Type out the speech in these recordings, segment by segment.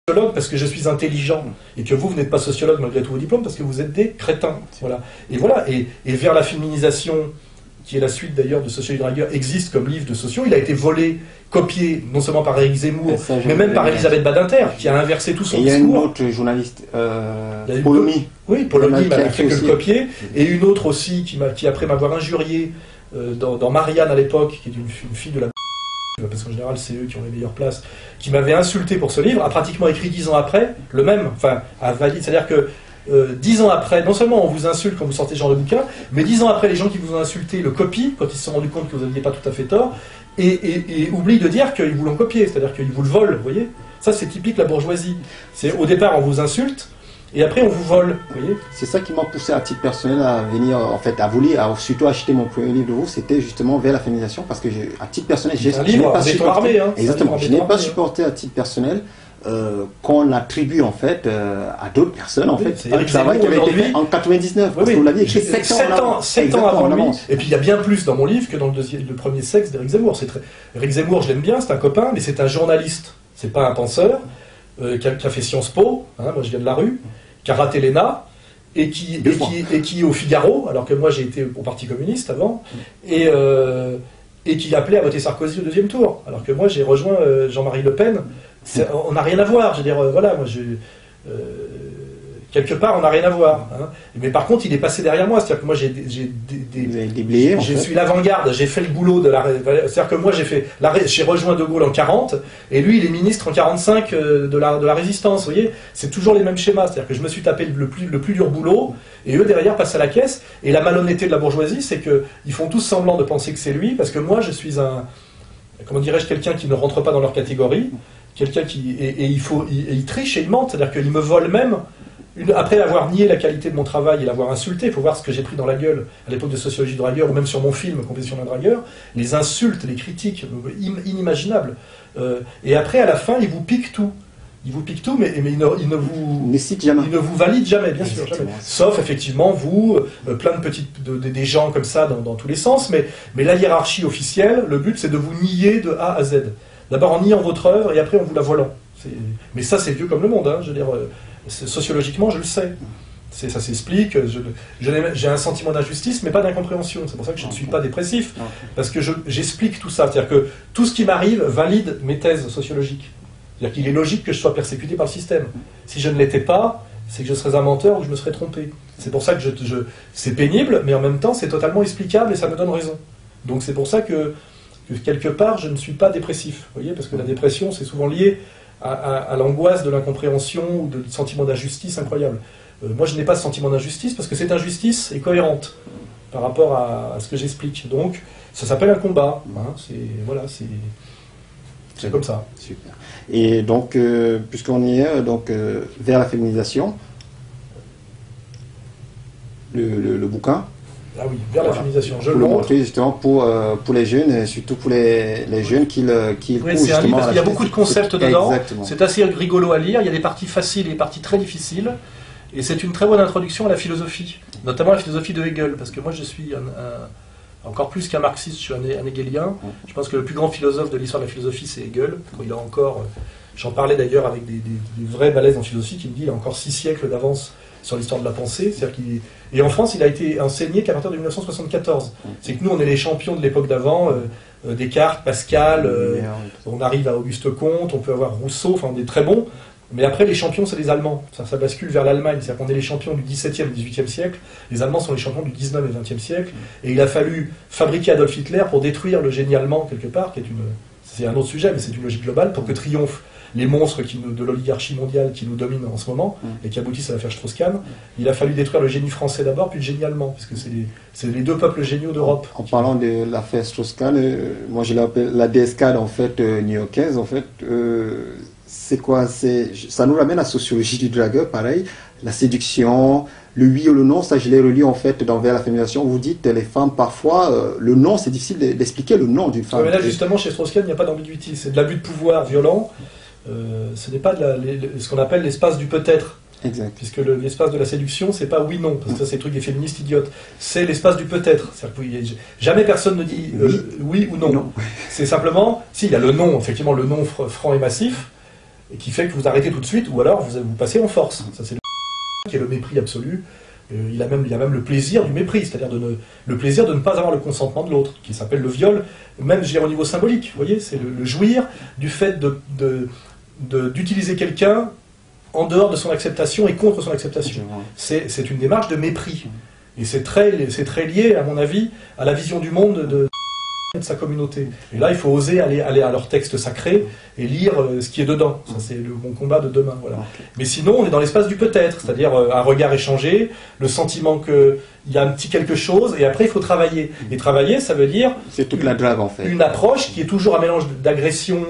sociologue parce que je suis intelligent, et que vous n'êtes pas sociologue malgré tous vos diplômes parce que vous êtes des crétins. Voilà. Et vers la féminisation, qui est la suite d'ailleurs de Sociologie de rigueur, existe comme livre de sociaux. Il a été volé, copié, non seulement par Éric Zemmour, mais même par Elisabeth Badinter, qui a inversé tout son discours. Il y a une autre journaliste, Polomy. Oui, Polomy m'a fait que le copier. Et une autre aussi, qui après m'avoir injurié dans Marianne à l'époque, qui est une fille de la... parce qu'en général c'est eux qui ont les meilleures places, qui m'avait insulté pour ce livre, a pratiquement écrit 10 ans après, le même, enfin, à valide, c'est-à-dire que 10 ans après, non seulement on vous insulte quand vous sortez ce genre de bouquin, mais 10 ans après, les gens qui vous ont insulté le copient, quand ils se sont rendus compte que vous n'aviez pas tout à fait tort, et oublient de dire qu'ils vous l'ont copié, c'est-à-dire qu'ils vous le volent, vous voyez. Ça, c'est typique de la bourgeoisie. C'est au départ, on vous insulte, et après, on vous vole, vous voyez. C'est ça qui m'a poussé à titre personnel à venir, en fait, à surtout acheter mon premier livre de vous, c'était justement vers la féminisation, parce que à titre personnel, je n'ai pas supporté, exactement, je n'ai pas supporté à titre personnel qu'on attribue en fait à d'autres personnes en fait un travail qui avait été fait en 99 parce que vous l'aviez écrit 7 ans avant lui. Et puis il y a bien plus dans mon livre que dans le premier sexe d'Éric Zemmour. Éric Zemmour, je l'aime bien, c'est un copain, mais c'est un journaliste, c'est pas un penseur qui a fait Sciences Po, hein, moi je viens de la rue, qui a raté l'ENA et qui est au Figaro, alors que moi j'ai été au Parti communiste avant, et qui appelait à voter Sarkozy au deuxième tour, alors que moi j'ai rejoint Jean-Marie Le Pen. On n'a rien à voir, je veux dire, voilà, moi quelque part on n'a rien à voir. Hein. Mais par contre il est passé derrière moi, c'est-à-dire que moi je suis l'avant-garde, j'ai fait le boulot de la... C'est-à-dire que moi j'ai rejoint De Gaulle en 40, et lui il est ministre en 45 de la résistance, vous voyez. C'est toujours les mêmes schémas, c'est-à-dire que je me suis tapé le plus dur boulot, et eux derrière passent à la caisse, et la malhonnêteté de la bourgeoisie c'est qu'ils font tous semblant de penser que c'est lui, parce que moi je suis comment dirais-je, quelqu'un qui ne rentre pas dans leur catégorie, quelqu'un qui... il triche et il mente, c'est-à-dire qu'il me vole même, après avoir nié la qualité de mon travail et l'avoir insulté, il faut voir ce que j'ai pris dans la gueule à l'époque de Sociologie de dragueur, ou même sur mon film Confession d'un dragueur, les insultes, les critiques inimaginables. Et après, à la fin, il vous pique tout. Il vous pique tout, mais il ne vous valide jamais, bien sûr. Jamais. Sauf, effectivement, vous, plein de des gens comme ça dans tous les sens, mais la hiérarchie officielle, le but, c'est de vous nier de A à Z. D'abord en niant votre œuvre, et après en vous la volant. Mais ça, c'est vieux comme le monde, hein, je veux dire, sociologiquement, je le sais. Ça s'explique, j'ai un sentiment d'injustice, mais pas d'incompréhension. C'est pour ça que je ne suis pas dépressif, parce que j'explique tout ça. C'est-à-dire que tout ce qui m'arrive valide mes thèses sociologiques. C'est-à-dire qu'il est logique que je sois persécuté par le système. Si je ne l'étais pas, c'est que je serais un menteur ou que je me serais trompé. C'est pour ça que c'est pénible, mais en même temps, c'est totalement explicable et ça me donne raison. Donc c'est pour ça que quelque part, je ne suis pas dépressif. Vous voyez, parce que la dépression, c'est souvent lié à l'angoisse de l'incompréhension ou de sentiment d'injustice incroyable. Moi, je n'ai pas ce sentiment d'injustice parce que cette injustice est cohérente par rapport à ce que j'explique. Donc, ça s'appelle un combat. Hein, c'est comme ça. Super. Et donc, puisqu'on y est, vers la féminisation, le bouquin. Ah oui, vers la féminisation. Je le montre justement pour les jeunes, et surtout pour les jeunes qui oui, c'est un livre parce qu'il y a beaucoup de concepts dedans. C'est assez rigolo à lire. Il y a des parties faciles et des parties très difficiles. Et c'est une très bonne introduction à la philosophie, notamment la philosophie de Hegel, parce que moi je suis encore plus qu'un marxiste, je suis un hegelien. Je pense que le plus grand philosophe de l'histoire de la philosophie, c'est Hegel. Il a encore, j'en parlais d'ailleurs avec des vrais balèzes en philosophie, qui me disent qu'il a encore 6 siècles d'avance sur l'histoire de la pensée. Et en France, il a été enseigné qu'à partir de 1974. C'est que nous, on est les champions de l'époque d'avant, Descartes, Pascal, on arrive à Auguste Comte, on peut avoir Rousseau, enfin on est très bons. Mais après, les champions, c'est les Allemands. Ça bascule vers l'Allemagne. C'est-à-dire qu'on est les champions du XVIIe et XVIIIe siècle. Les Allemands sont les champions du XIX et XXe siècle. Et il a fallu fabriquer Adolf Hitler pour détruire le génie allemand, quelque part, c'est un autre sujet, mais c'est une logique globale, pour que triomphent les monstres de l'oligarchie mondiale qui nous domine en ce moment, et qui aboutissent à l'affaire Strauss-Kahn. Il a fallu détruire le génie français d'abord, puis le génie allemand, parce que c'est les deux peuples géniaux d'Europe. En parlant de l'affaire Strauss-Kahn, moi je l'appelle la DSK en fait new-yorkaise, en fait. C'est quoi? Ça nous ramène à la sociologie du dragueur, pareil, la séduction, le oui ou le non, ça je l'ai relu en fait dans Vers la féminisation. Vous dites les femmes parfois, le non, c'est difficile d'expliquer le non d'une femme. Mais là justement chez Strauss-Kahn, il n'y a pas d'ambiguïté, c'est de l'abus de pouvoir violent, ce n'est pas ce qu'on appelle l'espace du peut-être. Exact. Puisque l'espace de la séduction, c'est pas oui-non, parce que ça c'est le truc des féministes idiotes, c'est l'espace du peut-être. Jamais personne ne dit oui ou non. C'est simplement, si, il y a le non, effectivement le non franc et massif, et qui fait que vous arrêtez tout de suite, ou alors vous passez en force. Ça, c'est qui est le mépris absolu. Il y a même le plaisir du mépris, c'est-à-dire le plaisir de ne pas avoir le consentement de l'autre, qui s'appelle le viol, même je dirais, au niveau symbolique. Vous voyez, c'est le jouir du fait d'utiliser quelqu'un en dehors de son acceptation et contre son acceptation. C'est une démarche de mépris. Et c'est très lié, à mon avis, à la vision du monde de sa communauté. Et là, il faut oser aller à leur texte sacré et lire ce qui est dedans. Ça, c'est mon combat de demain. Voilà. Mais sinon, on est dans l'espace du peut-être, c'est-à-dire un regard échangé, le sentiment qu'il y a un petit quelque chose, et après, il faut travailler. Et travailler, ça veut dire... C'est toute la drague, en fait. Une approche qui est toujours un mélange d'agression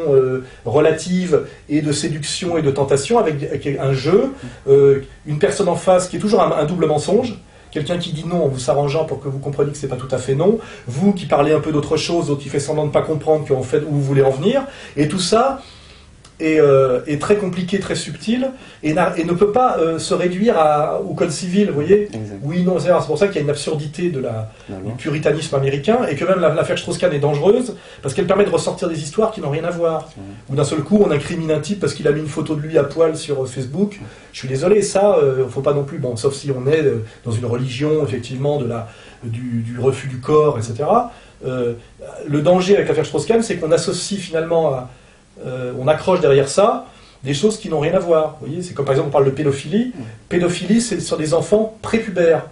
relative et de séduction et de tentation, avec un jeu, une personne en face qui est toujours un double mensonge. Quelqu'un qui dit non en vous s'arrangeant pour que vous compreniez que c'est pas tout à fait non. Vous qui parlez un peu d'autre chose, l'autre qui fait semblant de ne pas comprendre qu'en fait où vous voulez en venir. Et tout ça est très compliqué, très subtil, et ne peut pas se réduire au code civil, vous voyez. Exactement. Oui, non, c'est pour ça qu'il y a une absurdité du puritanisme américain, et que même l'affaire Strauss-Kahn est dangereuse, parce qu'elle permet de ressortir des histoires qui n'ont rien à voir. Ou d'un seul coup, on incrimine un type parce qu'il a mis une photo de lui à poil sur Facebook. Je suis désolé, ça, faut pas non plus, bon, sauf si on est dans une religion, effectivement, du refus du corps, etc. Le danger avec l'affaire Strauss-Kahn, c'est qu'on associe finalement on accroche derrière ça des choses qui n'ont rien à voir. Vous voyez, c'est comme par exemple on parle de pédophilie. Pédophilie, c'est sur des enfants prépubères.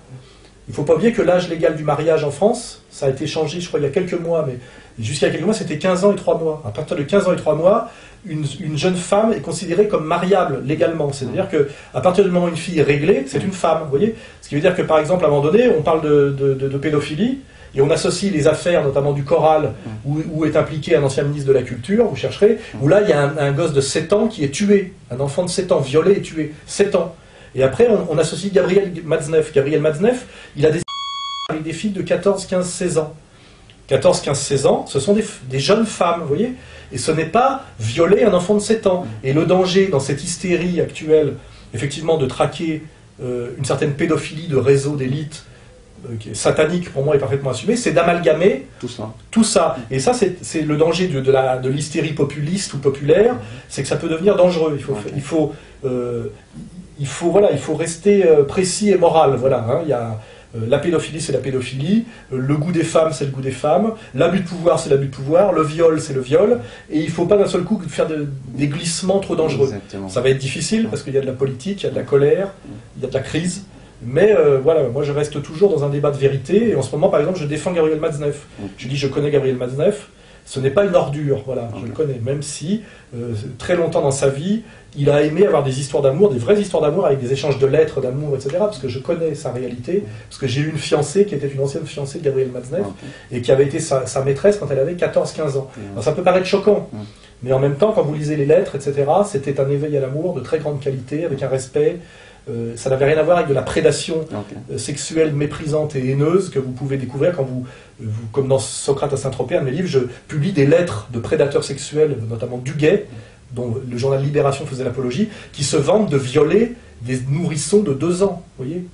Il ne faut pas oublier que l'âge légal du mariage en France, ça a été changé, je crois, il y a quelques mois, mais jusqu'à quelques mois, c'était 15 ans et 3 mois. À partir de 15 ans et 3 mois, une jeune femme est considérée comme mariable légalement. C'est-à-dire qu'à partir du moment où une fille est réglée, c'est une femme. Vous voyez, ce qui veut dire que, par exemple, à un moment donné, on parle de pédophilie, et on associe les affaires, notamment du choral, où est impliqué un ancien ministre de la Culture, vous chercherez, où là, il y a un gosse de 7 ans qui est tué, un enfant de 7 ans, violé et tué, 7 ans. Et après, on associe Gabriel Matzneff. Gabriel Matzneff, il a avec des filles de 14, 15, 16 ans. 14, 15, 16 ans, ce sont des jeunes femmes, vous voyez. Et ce n'est pas violer un enfant de 7 ans. Et le danger, dans cette hystérie actuelle, effectivement, de traquer une certaine pédophilie de réseaux d'élite, qui est satanique pour moi est parfaitement assumé, c'est d'amalgamer tout ça. Et ça, c'est le danger de l'hystérie populiste ou populaire, c'est que ça peut devenir dangereux. Il faut rester précis et moral. Voilà, hein. Il y a, la pédophilie, c'est la pédophilie, le goût des femmes, c'est le goût des femmes, l'abus de pouvoir, c'est l'abus de pouvoir, le viol, c'est le viol, et il ne faut pas d'un seul coup faire des glissements trop dangereux. Exactement. Ça va être difficile parce qu'il y a de la politique, il y a de la colère, il y a de la crise. Mais voilà, moi je reste toujours dans un débat de vérité, et en ce moment par exemple je défends Gabriel Matzneff. Je dis je connais Gabriel Matzneff, ce n'est pas une ordure, voilà, je le connais, même si très longtemps dans sa vie, il a aimé avoir des histoires d'amour, des vraies histoires d'amour avec des échanges de lettres d'amour, etc. Parce que je connais sa réalité, parce que j'ai eu une fiancée qui était une ancienne fiancée de Gabriel Matzneff, et qui avait été sa maîtresse quand elle avait 14-15 ans. Alors ça peut paraître choquant, mais en même temps, quand vous lisez les lettres, etc., c'était un éveil à l'amour de très grande qualité, avec un respect. Ça n'avait rien à voir avec de la prédation sexuelle méprisante et haineuse que vous pouvez découvrir quand vous comme dans Socrate à Saint-Tropez, un de mes livres, je publie des lettres de prédateurs sexuels, notamment Duguay, dont le journal Libération faisait l'apologie, qui se vantent de violer des nourrissons de 2 ans. Vous voyez ?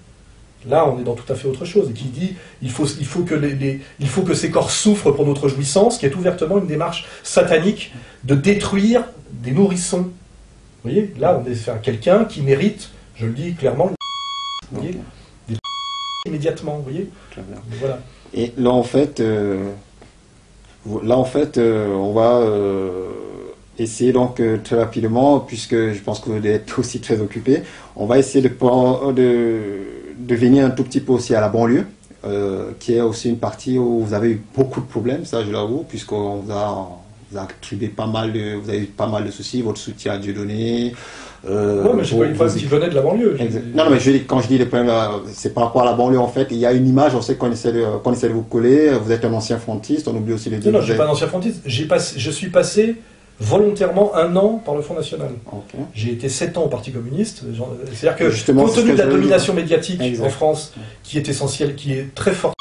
Là, on est dans tout à fait autre chose, et qui dit il faut que ces corps souffrent pour notre jouissance, qui est ouvertement une démarche satanique de détruire des nourrissons. Vous voyez ? Là, on est face à quelqu'un qui mérite, je le dis clairement, vous voyez, des immédiatement, vous voyez. Voilà. Et là en fait, on va essayer donc très rapidement, puisque je pense que vous êtes aussi très occupé, on va essayer de venir un tout petit peu aussi à la banlieue, qui est aussi une partie où vous avez eu beaucoup de problèmes, ça je l'avoue, puisqu'on vous a attribué vous avez eu pas mal de soucis, votre soutien à Dieudonné. Non, mais je n'ai pas dit qu'il venait de la banlieue. Non, mais quand je dis les problèmes, c'est par rapport à la banlieue, en fait. Il y a une image, on sait qu'on essaie de vous coller. Vous êtes un ancien frontiste, on oublie aussi les dire. Non, je ne suis pas un ancien frontiste. Je suis passé volontairement 1 an par le Front National. Okay. J'ai été 7 ans au Parti communiste. C'est-à-dire que, justement, compte tenu de la domination médiatique en France, qui est essentielle, qui est très forte,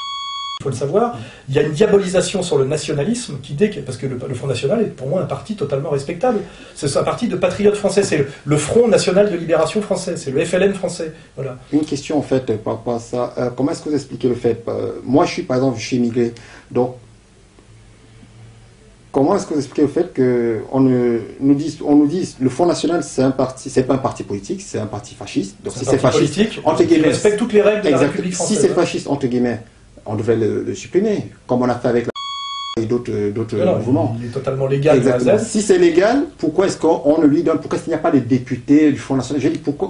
il faut le savoir, il y a une diabolisation sur le nationalisme parce que le Front National est pour moi un parti totalement respectable. C'est un parti de patriotes français, c'est le Front National de Libération français, c'est le FLN français. Voilà. Une question en fait par rapport à ça, comment est-ce que vous expliquez le fait moi par exemple je suis immigré, donc comment est-ce que vous expliquez le fait qu'on nous dise le Front National, c'est pas un parti politique, c'est un parti fasciste. Donc si c'est fasciste, entre guillemets, respecte toutes les règles de la République française. Si c'est fasciste, entre guillemets, on devrait le supprimer, comme on a fait avec et d'autres mouvements. Il est totalement légal. Exactement. Si c'est légal, pourquoi est-ce qu'on ne lui donne, pourquoi est-ce qu'il n'y a pas de député du Front National?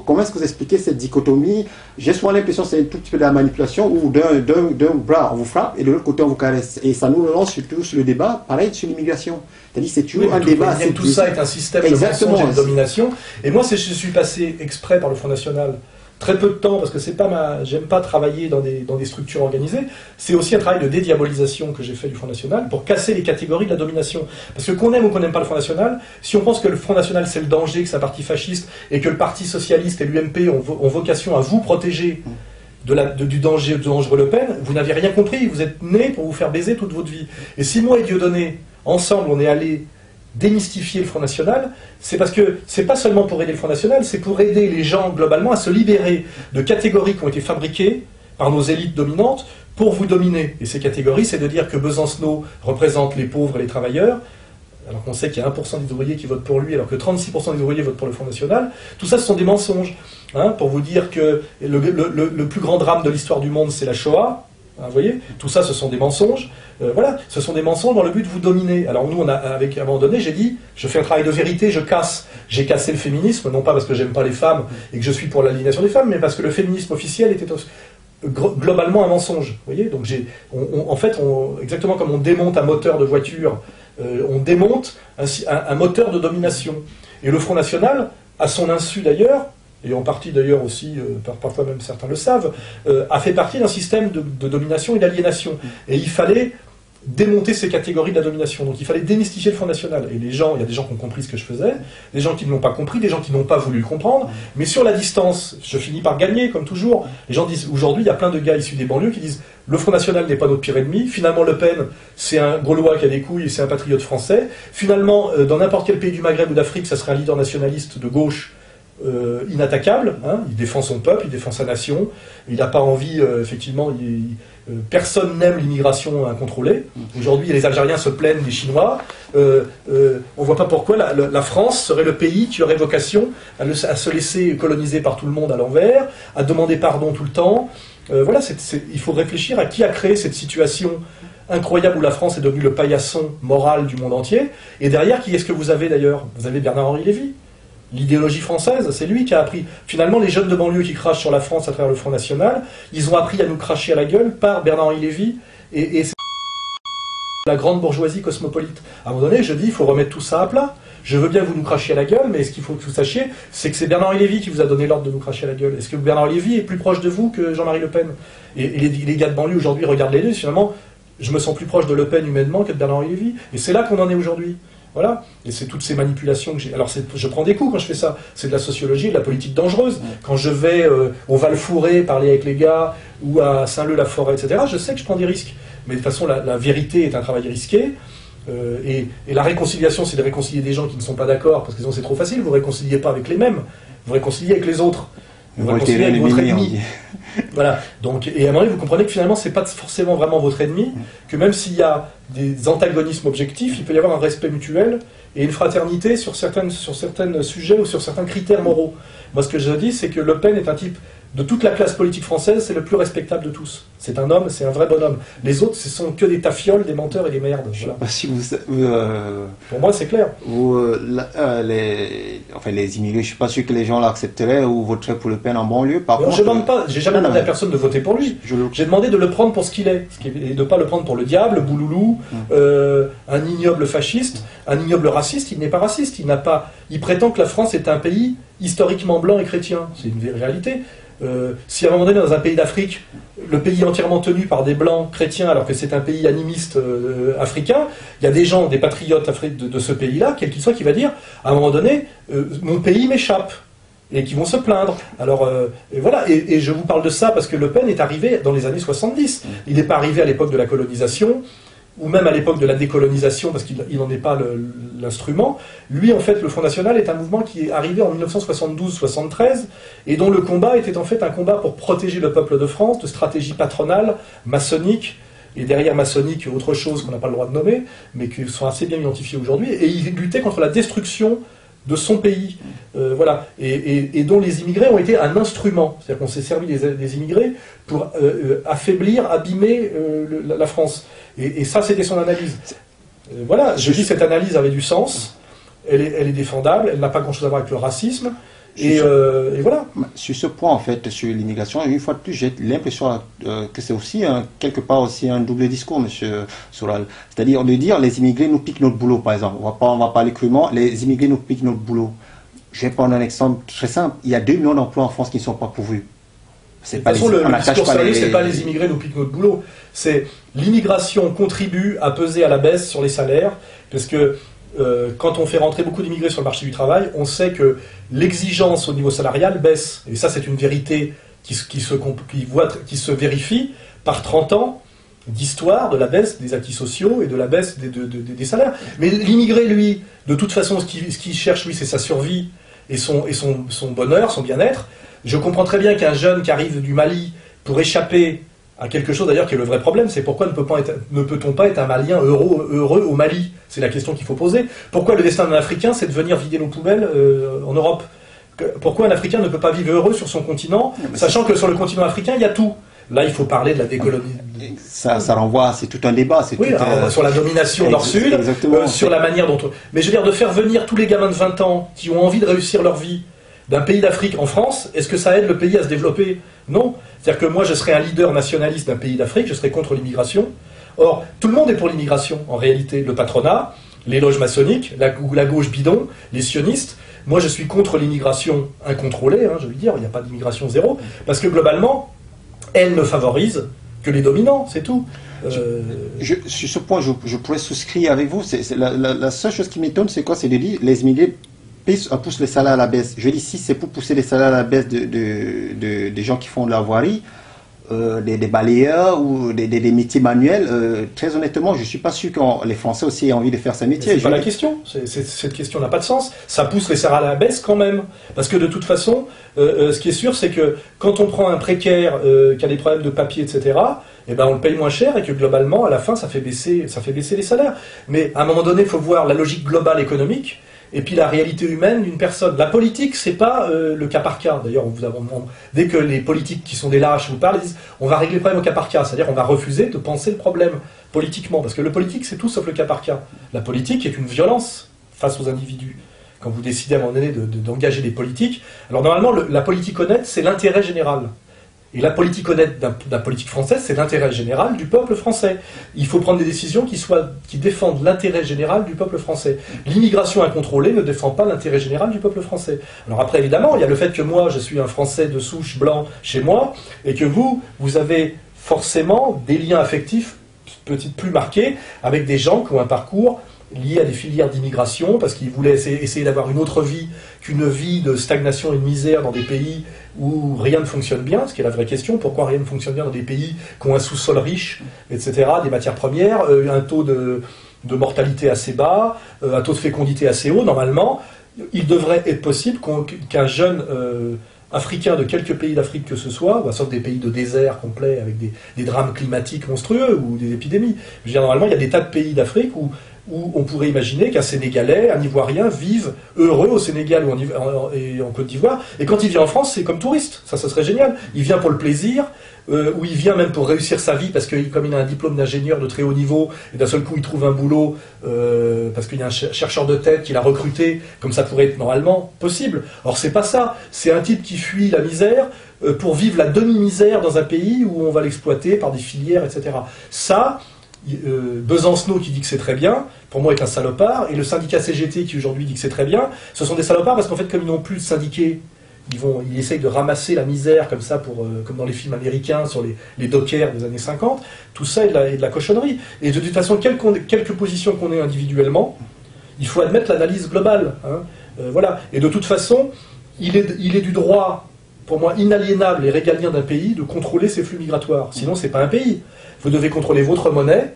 Comment est-ce que vous expliquez cette dichotomie? J'ai souvent l'impression que c'est un tout petit peu de la manipulation où d'un bras on vous frappe et de l'autre côté on vous caresse. Et ça nous lance surtout sur le débat, pareil sur l'immigration. C'est-à-dire c'est toujours un débat. Tout ça est un système de mensonge et de domination. Et moi, je suis passé exprès par le Front National très peu de temps, parce que c'est pas j'aime pas travailler dans des structures organisées, c'est aussi un travail de dédiabolisation que j'ai fait du Front National pour casser les catégories de la domination. Parce que qu'on aime ou qu'on n'aime pas le Front National, si on pense que le Front National c'est le danger, que c'est un parti fasciste, et que le Parti Socialiste et l'UMP ont vocation à vous protéger du danger de dangereux Le Pen, vous n'avez rien compris, vous êtes nés pour vous faire baiser toute votre vie. Et si moi et Dieudonné, ensemble, on est allés démystifier le Front National, c'est parce que c'est pas seulement pour aider le Front National, c'est pour aider les gens globalement à se libérer de catégories qui ont été fabriquées par nos élites dominantes pour vous dominer. Et ces catégories, c'est de dire que Besancenot représente les pauvres et les travailleurs, alors qu'on sait qu'il y a 1% des ouvriers qui votent pour lui, alors que 36% des ouvriers votent pour le Front National. Tout ça, ce sont des mensonges. Pour vous dire que le plus grand drame de l'histoire du monde, c'est la Shoah. Vous voyez, tout ça, ce sont des mensonges. Voilà, ce sont des mensonges dans le but de vous dominer. Alors nous, à un moment donné, j'ai dit, je fais un travail de vérité, je casse. J'ai cassé le féminisme, non pas parce que j'aime pas les femmes et que je suis pour l'aliénation des femmes, mais parce que le féminisme officiel était globalement un mensonge. Vous voyez, donc en fait, exactement comme on démonte un moteur de voiture, on démonte un moteur de domination. Et le Front National, à son insu d'ailleurs, et en partie d'ailleurs aussi, parfois même certains le savent, a fait partie d'un système de domination et d'aliénation. Et il fallait démonter ces catégories de la domination. Donc il fallait démystifier le Front National. Et les gens, il y a des gens qui ont compris ce que je faisais, des gens qui ne l'ont pas compris, des gens qui n'ont pas voulu le comprendre. Mais sur la distance, je finis par gagner, comme toujours. Les gens disent, aujourd'hui, il y a plein de gars issus des banlieues qui disent, le Front National n'est pas notre pire ennemi. Finalement, Le Pen, c'est un Gaulois qui a des couilles et c'est un patriote français. Finalement, dans n'importe quel pays du Maghreb ou d'Afrique, ça serait un leader nationaliste de gauche inattaquable, il défend son peuple, il défend sa nation, il n'a pas envie, effectivement, personne n'aime l'immigration incontrôlée. Aujourd'hui, les Algériens se plaignent des Chinois, on ne voit pas pourquoi la France serait le pays qui aurait vocation à se laisser coloniser par tout le monde à l'envers, à demander pardon tout le temps. Voilà, il faut réfléchir à qui a créé cette situation incroyable où la France est devenue le paillasson moral du monde entier, et derrière, qui est-ce que vous avez d'ailleurs? Vous avez Bernard-Henri Lévy. L'idéologie française, c'est lui qui a appris. Finalement, les jeunes de banlieue qui crachent sur la France à travers le Front National, ils ont appris à nous cracher à la gueule par Bernard-Henri Lévy et la grande bourgeoisie cosmopolite. À un moment donné, je dis, il faut remettre tout ça à plat. Je veux bien que vous nous crachiez à la gueule, mais ce qu'il faut que vous sachiez, c'est que c'est Bernard-Henri Lévy qui vous a donné l'ordre de nous cracher à la gueule. Est-ce que Bernard-Henri Lévy est plus proche de vous que Jean-Marie Le Pen? Et les gars de banlieue aujourd'hui regardent les deux, finalement, je me sens plus proche de Le Pen humainement que de Bernard-Henri Lévy. Et c'est là qu'on en est aujourd'hui. Voilà, et c'est toutes ces manipulations que j'ai. Alors je prends des coups quand je fais ça, c'est de la sociologie, de la politique dangereuse. Quand je vais au Val-Fouré parler avec les gars, ou à Saint-Leu-la-Forêt, etc., je sais que je prends des risques. Mais de toute façon, la vérité est un travail risqué, et la réconciliation, c'est de réconcilier des gens qui ne sont pas d'accord, parce que sinon c'est trop facile, vous ne réconciliez pas avec les mêmes, vous réconciliez avec les autres. Vous réconciliez avec votre ennemi. Voilà. Donc, et à un moment donné, vous comprenez que finalement, c'est pas forcément vraiment votre ennemi, que même s'il y a des antagonismes objectifs, il peut y avoir un respect mutuel et une fraternité sur certains sujets ou sur certains critères moraux. Moi, ce que je dis, c'est que Le Pen est un type de toute la classe politique française, c'est le plus respectable de tous. C'est un homme, c'est un vrai bonhomme. Les autres, ce sont que des tafioles, des menteurs et des merdes. Voilà. Si pour moi, c'est clair. Les immigrés, je ne suis pas sûr que les gens l'accepteraient ou voteraient pour Le Pen en banlieue. Par contre, je demande pas, j'ai jamais demandé à personne de voter pour lui. J'ai demandé de le prendre pour ce qu'il est, et de ne pas le prendre pour le diable, le bouloulou, un ignoble fasciste, un ignoble raciste. Il n'est pas raciste. Il prétend que la France est un pays historiquement blanc et chrétien. C'est une réalité. Si à un moment donné, dans un pays d'Afrique, le pays est entièrement tenu par des blancs chrétiens, alors que c'est un pays animiste africain, il y a des gens, des patriotes de ce pays-là, quel qu'il soit, qui va dire, à un moment donné, mon pays m'échappe, et qui vont se plaindre. Alors, voilà, et je vous parle de ça parce que Le Pen est arrivé dans les années 70. Il n'est pas arrivé à l'époque de la colonisation, ou même à l'époque de la décolonisation, parce qu'il n'en est pas l'instrument. Lui, en fait, le Front National est un mouvement qui est arrivé en 1972-73, et dont le combat était en fait un combat pour protéger le peuple de France de stratégies patronales, maçonniques, et derrière maçonnique autre chose qu'on n'a pas le droit de nommer, mais qui sont assez bien identifiés aujourd'hui, et il luttait contre la destruction de son pays, voilà, et dont les immigrés ont été un instrument. C'est-à-dire qu'on s'est servi des immigrés pour affaiblir, abîmer la France. Et ça, c'était son analyse. Voilà, je dis cette analyse avait du sens, elle est défendable, elle n'a pas grand-chose à voir avec le racisme, et voilà. Sur ce point, en fait, sur l'immigration, une fois de plus, j'ai l'impression que c'est aussi, quelque part, aussi un double discours, monsieur Soural. C'est-à-dire de dire, les immigrés nous piquent notre boulot, par exemple. On va parler crûment, les immigrés nous piquent notre boulot. Je vais prendre un exemple très simple. Il y a 2 millions d'emplois en France qui ne sont pas pourvus. De toute façon, le discours sérieux, c'est pas les immigrés nous piquent notre boulot. C'est l'immigration contribue à peser à la baisse sur les salaires, parce que quand on fait rentrer beaucoup d'immigrés sur le marché du travail, on sait que l'exigence au niveau salarial baisse. Et ça, c'est une vérité qui se vérifie par 30 ans d'histoire de la baisse des acquis sociaux et de la baisse des salaires. Mais l'immigré, lui, de toute façon, ce qu'il cherche, lui, c'est sa survie et son bonheur, son bien-être. Je comprends très bien qu'un jeune qui arrive du Mali pour échapper à quelque chose d'ailleurs qui est le vrai problème, c'est pourquoi ne peut-on pas être un Malien heureux au Mali? C'est la question qu'il faut poser. Pourquoi le destin d'un Africain, c'est de venir vider nos poubelles en Europe? Pourquoi un Africain ne peut pas vivre heureux sur son continent, sachant que sur le continent africain, il y a tout? Là, il faut parler de la décolonisation. Ça renvoie, c'est tout un débat. Oui, sur la domination nord-sud, sur la manière dont... Mais je veux dire, de faire venir tous les gamins de 20 ans qui ont envie de réussir leur vie d'un pays d'Afrique en France, est-ce que ça aide le pays à se développer? Non. C'est-à-dire que moi, je serais un leader nationaliste d'un pays d'Afrique, je serais contre l'immigration. Or, tout le monde est pour l'immigration, en réalité. Le patronat, les loges maçonniques, la gauche bidon, les sionistes. Moi, je suis contre l'immigration incontrôlée, je veux dire, il n'y a pas d'immigration zéro, parce que globalement, elle ne favorise que les dominants, c'est tout. Sur ce point, je pourrais souscrire avec vous. La seule chose qui m'étonne, c'est quoi? C'est de dire les immigrés pousse les salaires à la baisse. Je dis si c'est pour pousser les salaires à la baisse des gens qui font de la voirie, des balayeurs ou des métiers manuels, très honnêtement, je ne suis pas sûr que les Français aussi aient envie de faire ce métier. C'est pas la question. Cette question n'a pas de sens. Ça pousse les salaires à la baisse quand même. Parce que de toute façon, ce qui est sûr, c'est que quand on prend un précaire qui a des problèmes de papier, etc., eh ben on le paye moins cher et que globalement, à la fin, ça fait baisser les salaires. Mais à un moment donné, il faut voir la logique globale économique. Et puis la réalité humaine d'une personne. La politique, c'est pas le cas par cas. D'ailleurs, dès que les politiques qui sont des lâches vous parlent, ils disent on va régler le problème au cas par cas. C'est-à-dire on va refuser de penser le problème politiquement. Parce que le politique, c'est tout sauf le cas par cas. La politique est une violence face aux individus. Quand vous décidez à un moment donné d'engager des politiques, alors normalement, la politique honnête, c'est l'intérêt général. Et la politique honnête d'un politique français, c'est l'intérêt général du peuple français. Il faut prendre des décisions qui défendent l'intérêt général du peuple français. L'immigration incontrôlée ne défend pas l'intérêt général du peuple français. Alors après, évidemment, il y a le fait que moi, je suis un Français de souche blanc chez moi, et que vous avez forcément des liens affectifs peut-être plus marqués avec des gens qui ont un parcours lié à des filières d'immigration, parce qu'ils voulaient essayer d'avoir une autre vie qu'une vie de stagnation et de misère dans des pays où rien ne fonctionne bien, ce qui est la vraie question. Pourquoi rien ne fonctionne bien dans des pays qui ont un sous-sol riche, etc., des matières premières, un taux de mortalité assez bas, un taux de fécondité assez haut? Normalement, il devrait être possible qu'un jeune africain de quelques pays d'Afrique que ce soit, sauf des pays de désert complet avec des drames climatiques monstrueux ou des épidémies. Je veux dire, normalement, il y a des tas de pays d'Afrique où on pourrait imaginer qu'un Sénégalais, un Ivoirien vive heureux au Sénégal et en Côte d'Ivoire, et quand il vient en France, c'est comme touriste. Ça serait génial. Il vient pour le plaisir, ou il vient même pour réussir sa vie, parce que comme il a un diplôme d'ingénieur de très haut niveau, et d'un seul coup il trouve un boulot, parce qu'il y a un chercheur de tête qui l'a recruté, comme ça pourrait être normalement possible. Or c'est pas ça. C'est un type qui fuit la misère pour vivre la demi-misère dans un pays où on va l'exploiter par des filières, etc. Ça... Besancenot qui dit que c'est très bien, pour moi est un salopard, et le syndicat CGT qui aujourd'hui dit que c'est très bien, ce sont des salopards parce qu'en fait comme ils n'ont plus de syndiqués, ils essayent de ramasser la misère comme ça, comme dans les films américains sur les dockers des années 50, tout ça est de la cochonnerie. Et de toute façon, quelque position qu'on ait individuellement, il faut admettre l'analyse globale. Voilà. Et de toute façon, il est du droit, pour moi, inaliénable et régalien d'un pays de contrôler ses flux migratoires. Sinon, c'est pas un pays. Vous devez contrôler votre monnaie,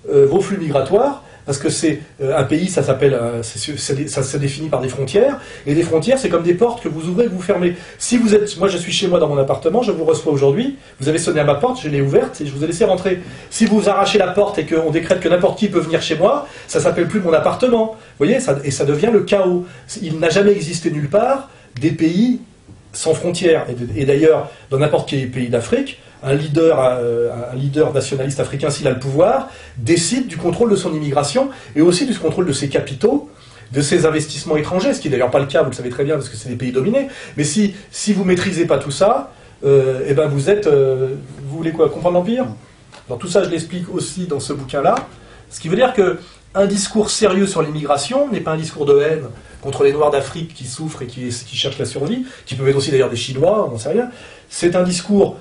vos flux migratoires, parce que c'est un pays, ça s'appelle, ça se définit par des frontières, et des frontières, c'est comme des portes que vous ouvrez et que vous fermez. Si vous êtes, moi je suis chez moi dans mon appartement, je vous reçois aujourd'hui, vous avez sonné à ma porte, je l'ai ouverte et je vous ai laissé rentrer. Si vous arrachez la porte et qu'on décrète que n'importe qui peut venir chez moi, ça s'appelle plus mon appartement. Vous voyez, et ça devient le chaos. Il n'a jamais existé nulle part des pays sans frontières. Et d'ailleurs, dans n'importe quel pays d'Afrique, un leader nationaliste africain, s'il a le pouvoir, décide du contrôle de son immigration et aussi du contrôle de ses capitaux, de ses investissements étrangers, ce qui n'est d'ailleurs pas le cas, vous le savez très bien, parce que c'est des pays dominés. Mais si vous ne maîtrisez pas tout ça, eh ben vous voulez quoi, comprendre l'Empire? Alors tout ça, je l'explique aussi dans ce bouquin-là. Ce qui veut dire qu'un discours sérieux sur l'immigration n'est pas un discours de haine contre les Noirs d'Afrique qui souffrent et qui cherchent la survie, qui peuvent être aussi d'ailleurs des Chinois, on n'en sait rien. C'est un discours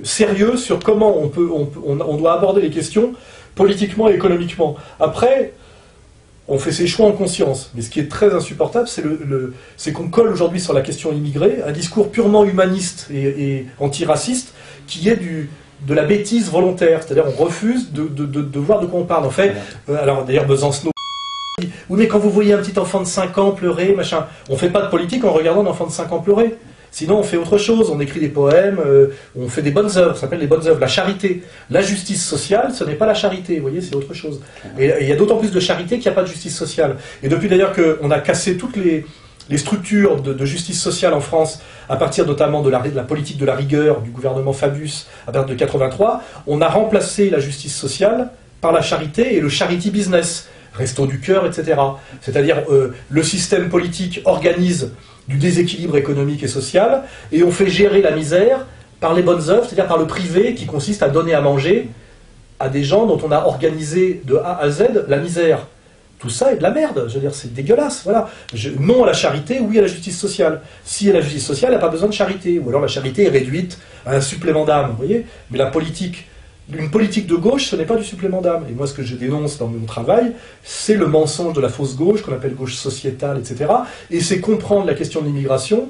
sérieux sur comment on doit aborder les questions politiquement et économiquement. Après, on fait ses choix en conscience. Mais ce qui est très insupportable, c'est qu'on colle aujourd'hui sur la question immigrée un discours purement humaniste et antiraciste qui est de la bêtise volontaire. C'est-à-dire on refuse de voir de quoi on parle. En fait, alors d'ailleurs Besancenot, oui mais quand vous voyez un petit enfant de 5 ans pleurer, machin, on ne fait pas de politique en regardant un enfant de 5 ans pleurer. Sinon, on fait autre chose, on écrit des poèmes, on fait des bonnes œuvres, ça s'appelle les bonnes œuvres, la charité. La justice sociale, ce n'est pas la charité, vous voyez, c'est autre chose. Et il y a d'autant plus de charité qu'il n'y a pas de justice sociale. Et depuis d'ailleurs qu'on a cassé toutes les structures de justice sociale en France, à partir notamment de la politique de la rigueur du gouvernement Fabius à partir de 83, on a remplacé la justice sociale par la charité et le charity business, Restos du Cœur, etc. C'est-à-dire le système politique organise du déséquilibre économique et social, et on fait gérer la misère par les bonnes œuvres, c'est-à-dire par le privé qui consiste à donner à manger à des gens dont on a organisé de A à Z la misère. Tout ça est de la merde, je veux dire, c'est dégueulasse, voilà. Non à la charité, oui à la justice sociale. Si à la justice sociale, elle n'a pas besoin de charité, ou alors la charité est réduite à un supplément d'âme, vous voyez. Mais la politique, une politique de gauche, ce n'est pas du supplément d'âme. Et moi, ce que je dénonce dans mon travail, c'est le mensonge de la fausse gauche, qu'on appelle gauche sociétale, etc. Et c'est comprendre la question de l'immigration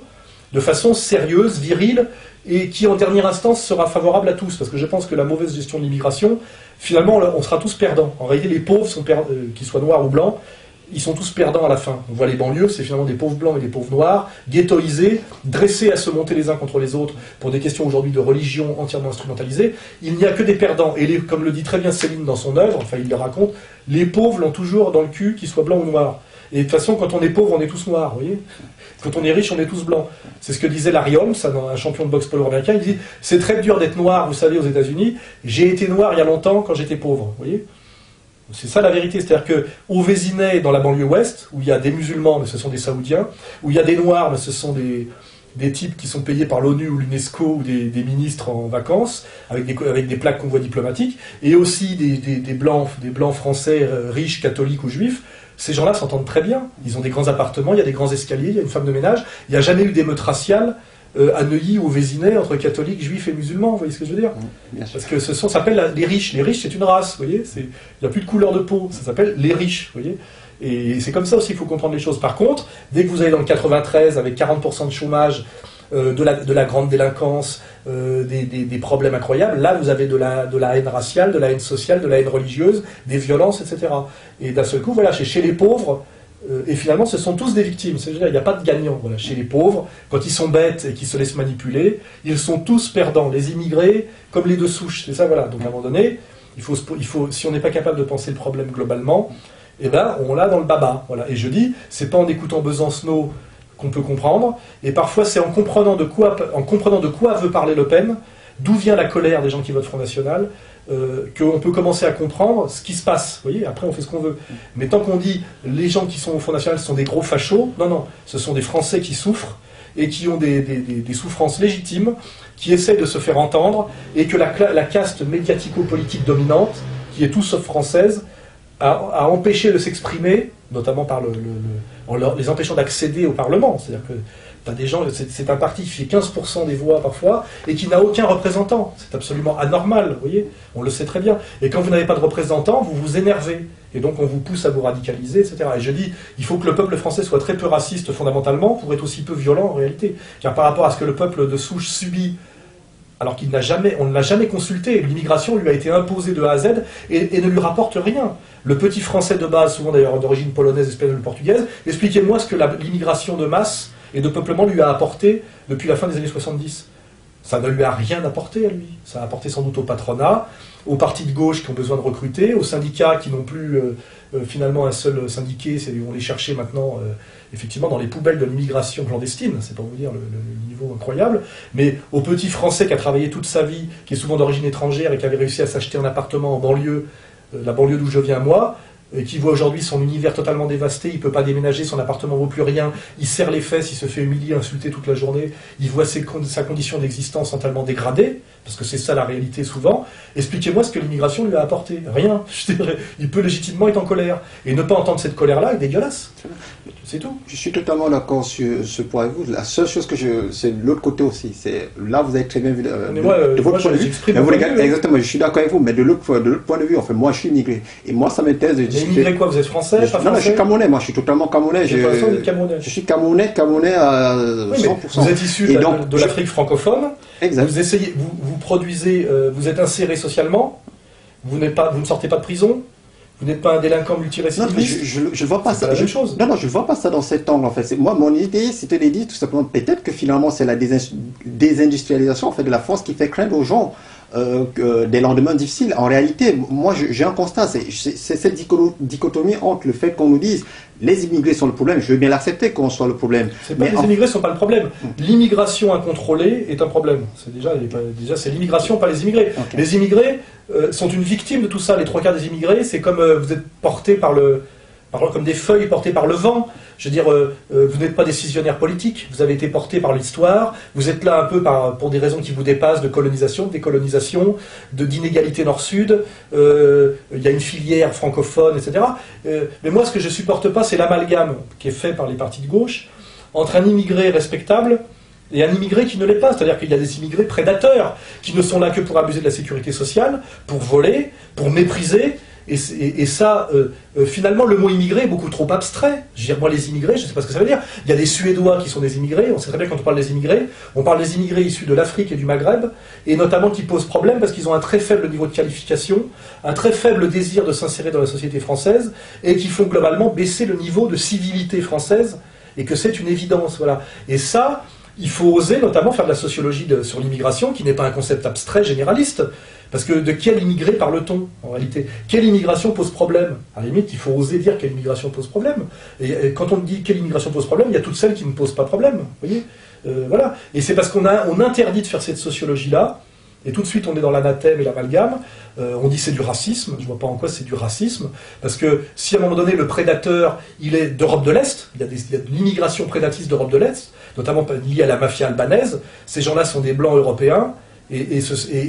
de façon sérieuse, virile, et qui, en dernière instance, sera favorable à tous. Parce que je pense que la mauvaise gestion de l'immigration, finalement, on sera tous perdants. En réalité, les pauvres, qu'ils soient noirs ou blancs, ils sont tous perdants à la fin. On voit les banlieues, c'est finalement des pauvres blancs et des pauvres noirs, ghettoisés, dressés à se monter les uns contre les autres pour des questions aujourd'hui de religion entièrement instrumentalisées. Il n'y a que des perdants. Et comme le dit très bien Céline dans son œuvre, enfin il le raconte, les pauvres l'ont toujours dans le cul, qu'ils soient blancs ou noirs. Et de toute façon, quand on est pauvre, on est tous noirs, vous voyez. Quand on est riche, on est tous blancs. C'est ce que disait Larry Holmes, un champion de boxe polo-américain. Il dit « C'est très dur d'être noir, vous savez, aux États-Unis. J'ai été noir il y a longtemps quand j'étais pauvre. » Vous voyez. C'est ça la vérité, c'est-à-dire qu'au Vésinet, dans la banlieue ouest, où il y a des musulmans, mais ce sont des Saoudiens, où il y a des noirs, mais ce sont des types qui sont payés par l'ONU ou l'UNESCO ou des ministres en vacances, avec des plaques convois diplomatiques, et aussi des blancs français riches, catholiques ou juifs. Ces gens-là s'entendent très bien. Ils ont des grands appartements, il y a des grands escaliers, il y a une femme de ménage. Il n'y a jamais eu d'émeute raciale à Neuilly ou au Vésinet entre catholiques, juifs et musulmans, vous voyez ce que je veux dire? Parce que ça s'appelle les riches. Les riches, c'est une race, vous voyez. Il n'y a plus de couleur de peau, ça s'appelle les riches, vous voyez. Et c'est comme ça aussi qu'il faut comprendre les choses. Par contre, dès que vous allez dans le 93 avec 40% de chômage, de la grande délinquance, des problèmes incroyables, là vous avez de la haine raciale, de la haine sociale, de la haine religieuse, des violences, etc. Et d'un seul coup, voilà, chez les pauvres, et finalement ce sont tous des victimes, c'est-à-dire il n'y a pas de gagnant. Voilà. Chez les pauvres, quand ils sont bêtes et qu'ils se laissent manipuler, ils sont tous perdants, les immigrés comme les deux souches, c'est ça, voilà. Donc à un moment donné, si on n'est pas capable de penser le problème globalement, eh ben, on l'a dans le baba. Voilà. Et je dis, c'est pas en écoutant Besancenot qu'on peut comprendre, et parfois c'est en comprenant de quoi veut parler Le Pen, d'où vient la colère des gens qui votent Front National, qu'on peut commencer à comprendre ce qui se passe. Vous voyez, après on fait ce qu'on veut. Mais tant qu'on dit les gens qui sont au Front National sont des gros fachos, non, ce sont des Français qui souffrent et qui ont des souffrances légitimes, qui essaient de se faire entendre, et que la caste médiatico-politique dominante, qui est tout sauf française, a empêché de s'exprimer, notamment par en les empêchant d'accéder au Parlement. C'est-à-dire que t'as des gens, c'est un parti qui fait 15% des voix parfois, et qui n'a aucun représentant. C'est absolument anormal, vous voyez, on le sait très bien. Et quand vous n'avez pas de représentant, vous vous énervez. Et donc on vous pousse à vous radicaliser, etc. Et je dis, il faut que le peuple français soit très peu raciste fondamentalement, pour être aussi peu violent en réalité. Car par rapport à ce que le peuple de souche subit alors on ne l'a jamais consulté. L'immigration lui a été imposée de A à Z et ne lui rapporte rien. Le petit français de base, souvent d'ailleurs d'origine polonaise, espagnole ou portugaise, expliquez-moi ce que l'immigration de masse et de peuplement lui a apporté depuis la fin des années 70. Ça ne lui a rien apporté à lui. Ça a apporté sans doute au patronat, aux partis de gauche qui ont besoin de recruter, aux syndicats qui n'ont plus finalement un seul syndiqué, on les cherchait maintenant effectivement dans les poubelles de l'immigration clandestine, c'est pour vous dire le niveau incroyable, mais au petit Français qui a travaillé toute sa vie, qui est souvent d'origine étrangère et qui avait réussi à s'acheter un appartement en banlieue, la banlieue d'où je viens moi, et qui voit aujourd'hui son univers totalement dévasté, il ne peut pas déménager, son appartement ne vaut plus rien, il serre les fesses, il se fait humilier, insulter toute la journée, il voit sa condition d'existence totalement dégradée, parce que c'est ça la réalité souvent. Expliquez-moi ce que l'immigration lui a apporté. Rien. Il peut légitimement être en colère. Et ne pas entendre cette colère-là est dégueulasse. C'est tout. Je suis totalement d'accord sur ce point de vue. La seule chose que c'est de l'autre côté aussi. C'est là, vous avez très bien vu de votre point de vue. Exactement, je suis d'accord avec vous, mais de l'autre point de vue, en fait, moi, je suis immigré. Et moi, ça m'intéresse de discuter. Immigré quoi? Vous êtes français? Non, je suis camerounais. Moi, je suis totalement camerounais. Je suis camerounais à 100%. Vous êtes issu de l'Afrique francophone. Exact. Vous essayez, vous produisez, vous êtes inséré socialement, vous ne sortez pas de prison, vous n'êtes pas un délinquant multirécidiviste. Je ne vois pas ça. La même chose. Non, je ne vois pas ça dans cet angle en fait. Moi, mon idée, c'était de dire tout simplement, peut-être que finalement c'est la désindustrialisation en fait de la France qui fait craindre aux gens des lendemains difficiles. En réalité, moi j'ai un constat, c'est cette dichotomie entre le fait qu'on nous dise les immigrés sont le problème, je veux bien l'accepter qu'on soit le problème. Les immigrés ne sont pas le problème. L'immigration incontrôlée est un problème. C'est déjà c'est l'immigration, pas les immigrés. Okay. Les immigrés sont une victime de tout ça. Les 3/4 des immigrés, c'est comme vous êtes portés comme des feuilles portées par le vent. Je veux dire, vous n'êtes pas décisionnaire politique, vous avez été porté par l'histoire, vous êtes là un peu pour des raisons qui vous dépassent, de colonisation, de décolonisation, d'inégalité nord-sud, il y a une filière francophone, etc. Mais moi, ce que je ne supporte pas, c'est l'amalgame qui est fait par les partis de gauche entre un immigré respectable et un immigré qui ne l'est pas. C'est-à-dire qu'il y a des immigrés prédateurs qui ne sont là que pour abuser de la sécurité sociale, pour voler, pour mépriser. Et ça, finalement, le mot immigré est beaucoup trop abstrait. Je veux dire, moi, les immigrés, je ne sais pas ce que ça veut dire. Il y a des Suédois qui sont des immigrés. On sait très bien quand on parle des immigrés, on parle des immigrés issus de l'Afrique et du Maghreb, et notamment qui posent problème parce qu'ils ont un très faible niveau de qualification, un très faible désir de s'insérer dans la société française, et qui font globalement baisser le niveau de civilité française, et que c'est une évidence. Voilà. Et ça, il faut oser notamment faire de la sociologie sur l'immigration, qui n'est pas un concept abstrait, généraliste. Parce que de quel immigré parle-t-on, en réalité? Quelle immigration pose problème? À la limite, il faut oser dire quelle immigration pose problème. Et quand on dit quelle immigration pose problème, il y a toutes celles qui ne posent pas problème. Vous voyez, voilà. Et c'est parce qu'on interdit de faire cette sociologie-là, et tout de suite on est dans l'anathème et l'amalgame, on dit c'est du racisme, je ne vois pas en quoi c'est du racisme, parce que si à un moment donné le prédateur, il est d'Europe de l'Est, il y a de l'immigration prédatiste d'Europe de l'Est, notamment liée à la mafia albanaise, ces gens-là sont des blancs européens, et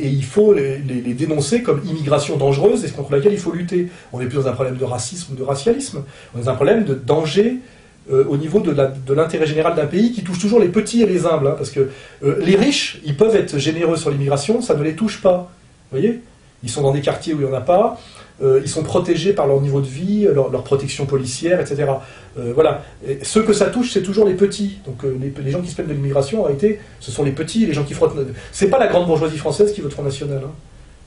il faut les dénoncer comme immigration dangereuse et contre laquelle il faut lutter. On n'est plus dans un problème de racisme ou de racialisme, on est dans un problème de danger au niveau de l'intérêt général d'un pays qui touche toujours les petits et les humbles. Hein, parce que les riches, ils peuvent être généreux sur l'immigration, ça ne les touche pas. Vous voyez ? Ils sont dans des quartiers où il n'y en a pas, ils sont protégés par leur niveau de vie, leur protection policière, etc. Voilà. Et ceux que ça touche, c'est toujours les petits. Donc les gens qui se plaignent de l'immigration, en réalité, ce sont les petits, les gens qui frottent. C'est pas la grande bourgeoisie française qui vote Front National. Hein.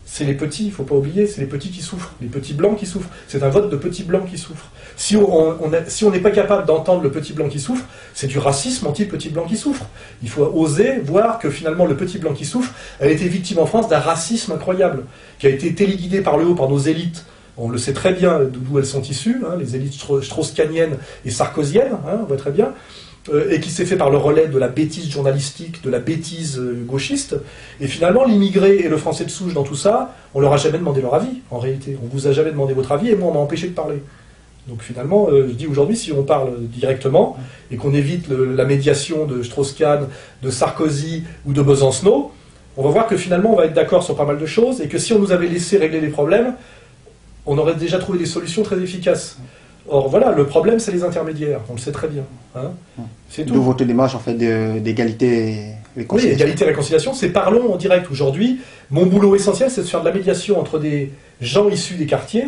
C'est les petits, il ne faut pas oublier, c'est les petits qui souffrent, les petits blancs qui souffrent. C'est un vote de petits blancs qui souffrent. Si on n'est pas capable d'entendre le petit blanc qui souffre, c'est du racisme anti-petit blanc qui souffre. Il faut oser voir que finalement le petit blanc qui souffre a été victime en France d'un racisme incroyable, qui a été téléguidé par le haut par nos élites. On le sait très bien d'où elles sont issues, hein, les élites strauss-kahniennes et sarkoziennes, hein, on voit très bien. Et qui s'est fait par le relais de la bêtise journalistique, de la bêtise gauchiste. Et finalement, l'immigré et le français de souche dans tout ça, on leur a jamais demandé leur avis, en réalité. On vous a jamais demandé votre avis, et moi, on m'a empêché de parler. Donc finalement, je dis aujourd'hui, si on parle directement, et qu'on évite la médiation de Strauss-Kahn, de Sarkozy ou de Besancenot, on va voir que finalement, on va être d'accord sur pas mal de choses, et que si on nous avait laissé régler les problèmes, on aurait déjà trouvé des solutions très efficaces. Or voilà, le problème c'est les intermédiaires, on le sait très bien. Hein, c'est tout. D'où votre démarche en fait d'égalité et réconciliation. Oui, égalité et réconciliation, c'est parlons en direct. Aujourd'hui, mon boulot essentiel c'est de faire de la médiation entre des gens issus des quartiers,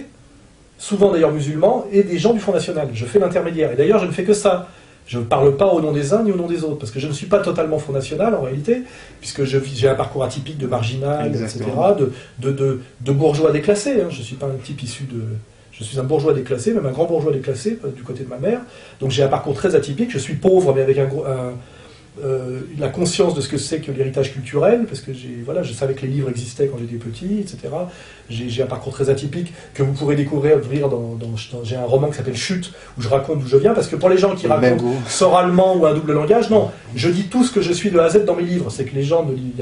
souvent d'ailleurs musulmans, et des gens du Front National. Je fais l'intermédiaire. Et d'ailleurs je ne fais que ça. je ne parle pas au nom des uns ni au nom des autres, parce que je ne suis pas totalement Front National en réalité, puisque j'ai un parcours atypique de marginal, exactement. Etc., de bourgeois déclassé. Hein. Je ne suis pas un type issu de... Je suis un bourgeois déclassé, même un grand bourgeois déclassé, du côté de ma mère. Donc j'ai un parcours très atypique, je suis pauvre, mais avec la conscience de ce que c'est que l'héritage culturel, parce que je savais que les livres existaient quand j'étais petit, etc. J'ai un parcours très atypique que vous pourrez découvrir j'ai un roman qui s'appelle Chute, où je raconte d'où je viens, parce que pour les gens qui racontent sort allemand ou un double langage, non, je dis tout ce que je suis de A à Z dans mes livres. C'est que il y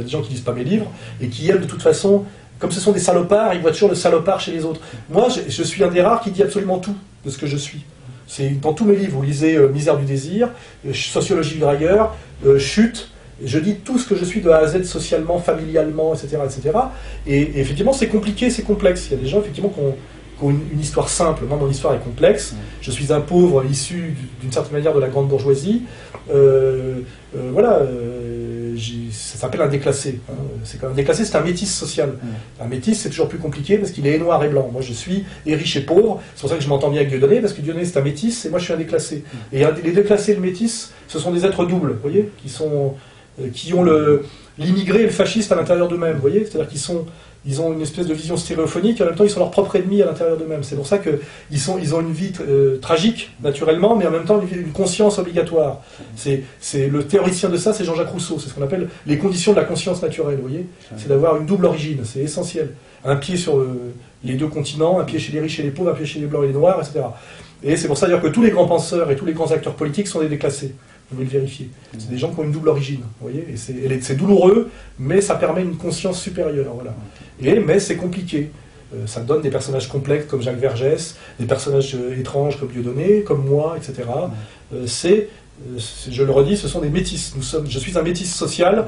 a des gens qui lisent pas mes livres, et qui aiment de toute façon, comme ce sont des salopards, ils voient toujours le salopard chez les autres. Moi, je suis un des rares qui dit absolument tout de ce que je suis. C'est dans tous mes livres, vous lisez Misère du désir, Sociologie du dragueur, Chute, je dis tout ce que je suis de A à Z socialement, familialement, etc. etc. Et effectivement, c'est compliqué, c'est complexe. Il y a des gens effectivement qui ont une histoire simple. Moi, mon histoire est complexe. Je suis un pauvre issu d'une certaine manière de la grande bourgeoisie. Ça s'appelle un déclassé. Un déclassé, c'est un métis social. Un métis, c'est toujours plus compliqué parce qu'il est noir et blanc. Moi, je suis riche et pauvre. C'est pour ça que je m'entends bien avec Dieudonné, parce que Dieudonné, c'est un métis et moi, je suis un déclassé. Et les déclassés et le métis, ce sont des êtres doubles, vous voyez, qui ont l'immigré et le fasciste à l'intérieur d'eux-mêmes, vous voyez. C'est-à-dire ils ont une espèce de vision stéréophonique, et en même temps ils sont leurs propres ennemis à l'intérieur d'eux-mêmes. C'est pour ça qu'ils ont une vie tragique, naturellement, mais en même temps une conscience obligatoire. Le théoricien de ça, c'est Jean-Jacques Rousseau. C'est ce qu'on appelle les conditions de la conscience naturelle, vous voyez. C'est d'avoir une double origine, c'est essentiel. Un pied sur les deux continents, un pied chez les riches et les pauvres, un pied chez les blancs et les noirs, etc. Et c'est pour ça d'ailleurs que tous les grands penseurs et tous les grands acteurs politiques sont des déclassés. Vous pouvez le vérifier. C'est des gens qui ont une double origine, vous voyez, et c'est douloureux, mais ça permet une conscience supérieure, voilà. Mais c'est compliqué. Ça donne des personnages complexes comme Jacques Vergès, des personnages étranges comme Dieudonné, comme moi, etc. Je le redis, ce sont des métis. Je suis un métis social,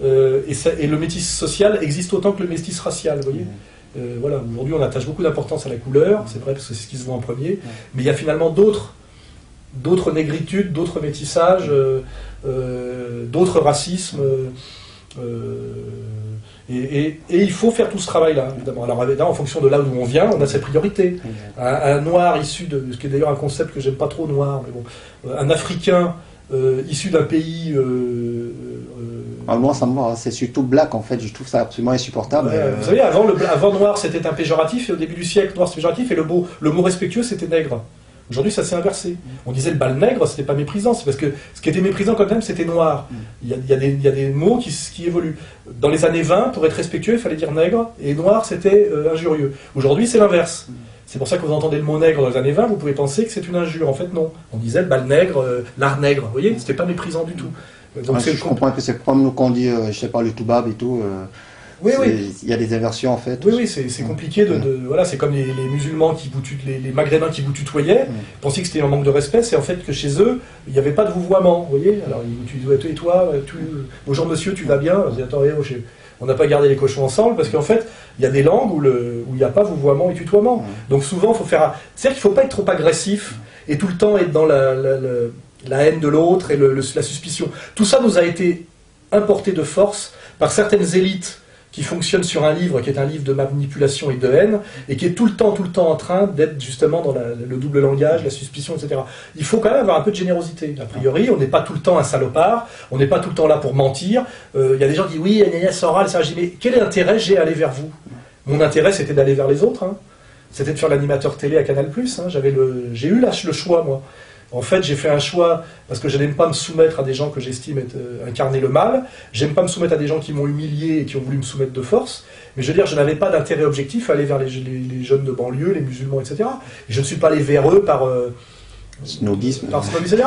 et le métis social existe autant que le métis racial, vous voyez. Voilà, aujourd'hui, on attache beaucoup d'importance à la couleur, c'est vrai, parce que c'est ce qui se voit en premier, mais il y a finalement d'autres négritudes, d'autres métissages, d'autres racismes, et il faut faire tout ce travail-là, évidemment. Alors évidemment, en fonction de là où on vient, on a ses priorités. Un noir issu de, ce qui est d'ailleurs un concept que j'aime pas trop, noir, mais bon, un Africain issu d'un pays... moi, c'est surtout black, en fait. Je trouve ça absolument insupportable. Vous savez, avant noir, c'était un péjoratif, et au début du siècle, noir, c'était péjoratif, et le mot respectueux, c'était nègre. Aujourd'hui, ça s'est inversé. On disait le bal nègre, c'était pas méprisant, c'est parce que ce qui était méprisant quand même, c'était noir. Il y a des mots qui évoluent. Dans les années 20, pour être respectueux, il fallait dire nègre, et noir, c'était injurieux. Aujourd'hui, c'est l'inverse. C'est pour ça que vous entendez le mot nègre dans les années 20, vous pouvez penser que c'est une injure. En fait, non. On disait le bal nègre, l'art nègre. Vous voyez, c'était pas méprisant du tout. Donc, je comprends que c'est comme nous qu'on dit, je sais pas, le toubab et tout. Oui. Il y a des inversions en fait. Oui, c'est compliqué voilà, c'est comme les musulmans les maghrébins qui vous tutoyaient, pensaient que c'était un manque de respect, c'est en fait que chez eux, il n'y avait pas de vouvoiement, vous voyez. Alors et toi, bonjour monsieur, tu vas bien? Attends, on n'a pas gardé les cochons ensemble, parce qu'en fait, il y a des langues où il n'y a pas vouvoiement et tutoiement. Donc souvent, il faut faire... C'est-à-dire qu'il ne faut pas être trop agressif, et tout le temps être dans la haine de l'autre et la suspicion. Tout ça nous a été importé de force par certaines élites qui fonctionne sur un livre qui est un livre de manipulation et de haine, et qui est tout le temps en train d'être justement dans le double langage, la suspicion, etc. Il faut quand même avoir un peu de générosité. A priori, on n'est pas tout le temps un salopard, on n'est pas tout le temps là pour mentir. Il y a des gens qui disent « Oui, Agnès Soral, ça, mais quel intérêt j'ai à aller vers vous ?» Mon intérêt, c'était d'aller vers les autres. Hein. C'était de faire l'animateur télé à Canal+. Hein. J'ai eu le choix, moi. En fait, j'ai fait un choix parce que je n'aime pas me soumettre à des gens que j'estime incarner le mal. J'aime pas me soumettre à des gens qui m'ont humilié et qui ont voulu me soumettre de force. Mais je veux dire, je n'avais pas d'intérêt objectif à aller vers les jeunes de banlieue, les musulmans, etc. Et je ne suis pas allé vers eux par snobisme.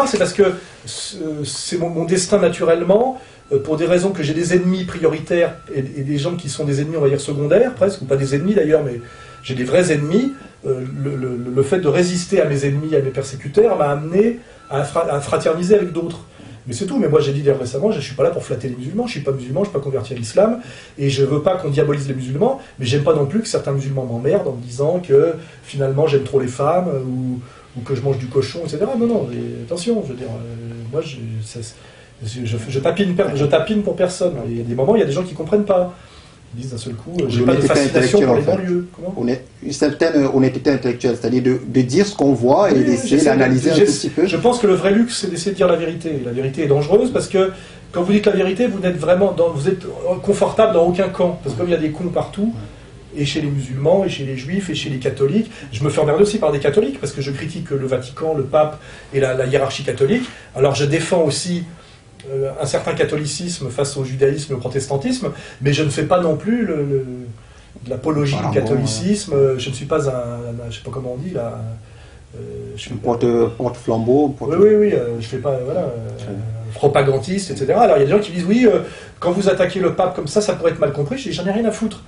C'est parce que c'est mon destin naturellement, pour des raisons que j'ai des ennemis prioritaires et des gens qui sont des ennemis, on va dire, secondaires, presque, ou pas des ennemis d'ailleurs, mais j'ai des vrais ennemis. Le fait de résister à mes ennemis, à mes persécuteurs, m'a amené à fraterniser avec d'autres. Mais c'est tout. Mais moi, j'ai dit récemment, je ne suis pas là pour flatter les musulmans, je ne suis pas musulman, je ne suis pas converti à l'islam, et je ne veux pas qu'on diabolise les musulmans, mais j'aime pas non plus que certains musulmans m'emmerdent en me disant que finalement j'aime trop les femmes, ou que je mange du cochon, etc. Non, attention, je veux dire, moi, je tapine pour personne. Il y a des moments, il y a des gens qui ne comprennent pas. Ils disent d'un seul coup, j'ai pas de fascination pour les banlieues. Une certaine honnêteté intellectuelle, c'est-à-dire de dire ce qu'on voit et d'essayer d'analyser un petit peu. Je pense que le vrai luxe, c'est d'essayer de dire la vérité. La vérité est dangereuse parce que quand vous dites la vérité, vous n'êtes vraiment vous êtes confortable dans aucun camp. Parce que comme il y a des cons partout, et chez les musulmans, et chez les juifs, et chez les catholiques, je me fais emmerder aussi par des catholiques, parce que je critique le Vatican, le pape et la hiérarchie catholique. Alors je défends aussi un certain catholicisme face au judaïsme et au protestantisme, mais je ne fais pas non plus de l'apologie du catholicisme. Je ne suis pas je sais pas comment on dit là. Porte-flambeau. Oui, je fais pas propagandiste, etc. Alors il y a des gens qui disent oui, quand vous attaquez le pape comme ça pourrait être mal compris. Je dis j'en ai rien à foutre.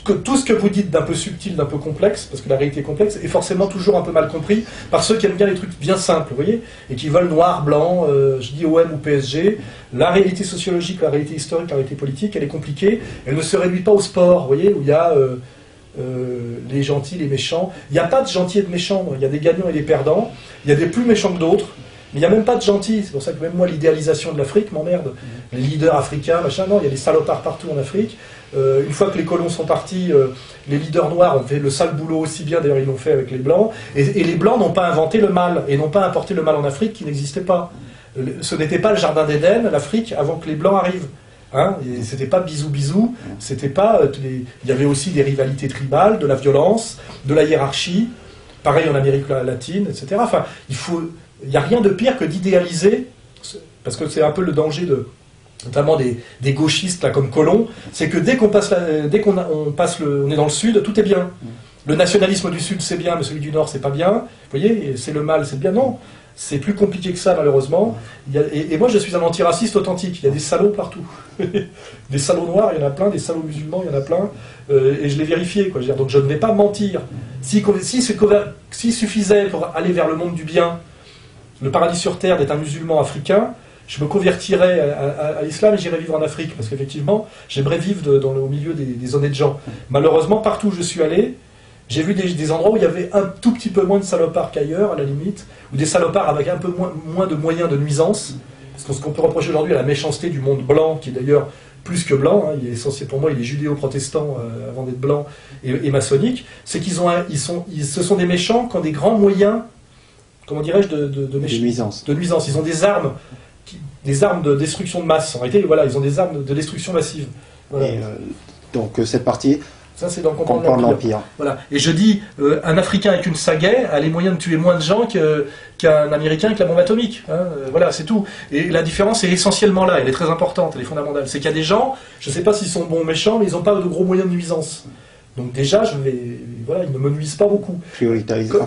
Que tout ce que vous dites d'un peu subtil, d'un peu complexe, parce que la réalité est complexe, est forcément toujours un peu mal compris par ceux qui aiment bien les trucs bien simples, vous voyez, et qui veulent noir, blanc, je dis OM ou PSG. La réalité sociologique, la réalité historique, la réalité politique, elle est compliquée, elle ne se réduit pas au sport, vous voyez, où il y a les gentils, les méchants. Il n'y a pas de gentils et de méchants, il y a des gagnants et des perdants, il y a des plus méchants que d'autres, mais il n'y a même pas de gentils. C'est pour ça que même moi, l'idéalisation de l'Afrique m'emmerde. Les leaders africains, machin, non, il y a des salopards partout en Afrique. Une fois que les colons sont partis, les leaders noirs ont fait le sale boulot aussi bien, d'ailleurs ils l'ont fait avec les blancs, et les blancs n'ont pas inventé le mal, et n'ont pas importé le mal en Afrique qui n'existait pas. Ce n'était pas le jardin d'Éden, l'Afrique, avant que les blancs arrivent. Hein, c'était pas bisous, c'était pas... Il y avait aussi des rivalités tribales, de la violence, de la hiérarchie, pareil en Amérique latine, etc. Enfin, il n'y a rien de pire que d'idéaliser, parce que c'est un peu le danger notamment des gauchistes là, comme Colomb, c'est que dès qu'on on est dans le sud, tout est bien. Le nationalisme du sud c'est bien, mais celui du nord c'est pas bien. Vous voyez, c'est le mal, c'est bien. Non, c'est plus compliqué que ça malheureusement. Et moi je suis un antiraciste authentique. Il y a des salauds partout, des salauds noirs, il y en a plein, des salauds musulmans, il y en a plein. Et je l'ai vérifié, quoi. Donc je ne vais pas mentir. S'il suffisait pour aller vers le monde du bien, le paradis sur terre d'être un musulman africain, je me convertirais à l'islam et j'irais vivre en Afrique, parce qu'effectivement, j'aimerais vivre au milieu des honnêtes gens. Malheureusement, partout où je suis allé, j'ai vu des endroits où il y avait un tout petit peu moins de salopards qu'ailleurs, à la limite, ou des salopards avec un peu moins de moyens de nuisance, parce que ce qu'on peut reprocher aujourd'hui à la méchanceté du monde blanc, qui est d'ailleurs plus que blanc, hein, il est essentiel pour moi, il est judéo-protestant avant d'être blanc et maçonnique, c'est ce sont des méchants qui ont des grands moyens, comment dirais-je, de nuisance. Ils ont des armes de destruction de masse. En réalité, voilà, ils ont des armes de destruction massive. Voilà. Et donc cette partie, ça c'est dans Comprendre l'Empire. Voilà. Et je dis, un Africain avec une sagaie a les moyens de tuer moins de gens qu'un Américain avec la bombe atomique. Hein. Voilà, c'est tout. Et la différence est essentiellement là, elle est très importante, elle est fondamentale. C'est qu'il y a des gens, je ne sais pas s'ils sont bons ou méchants, mais ils n'ont pas de gros moyens de nuisance. Donc déjà, ils ne me nuisent pas beaucoup.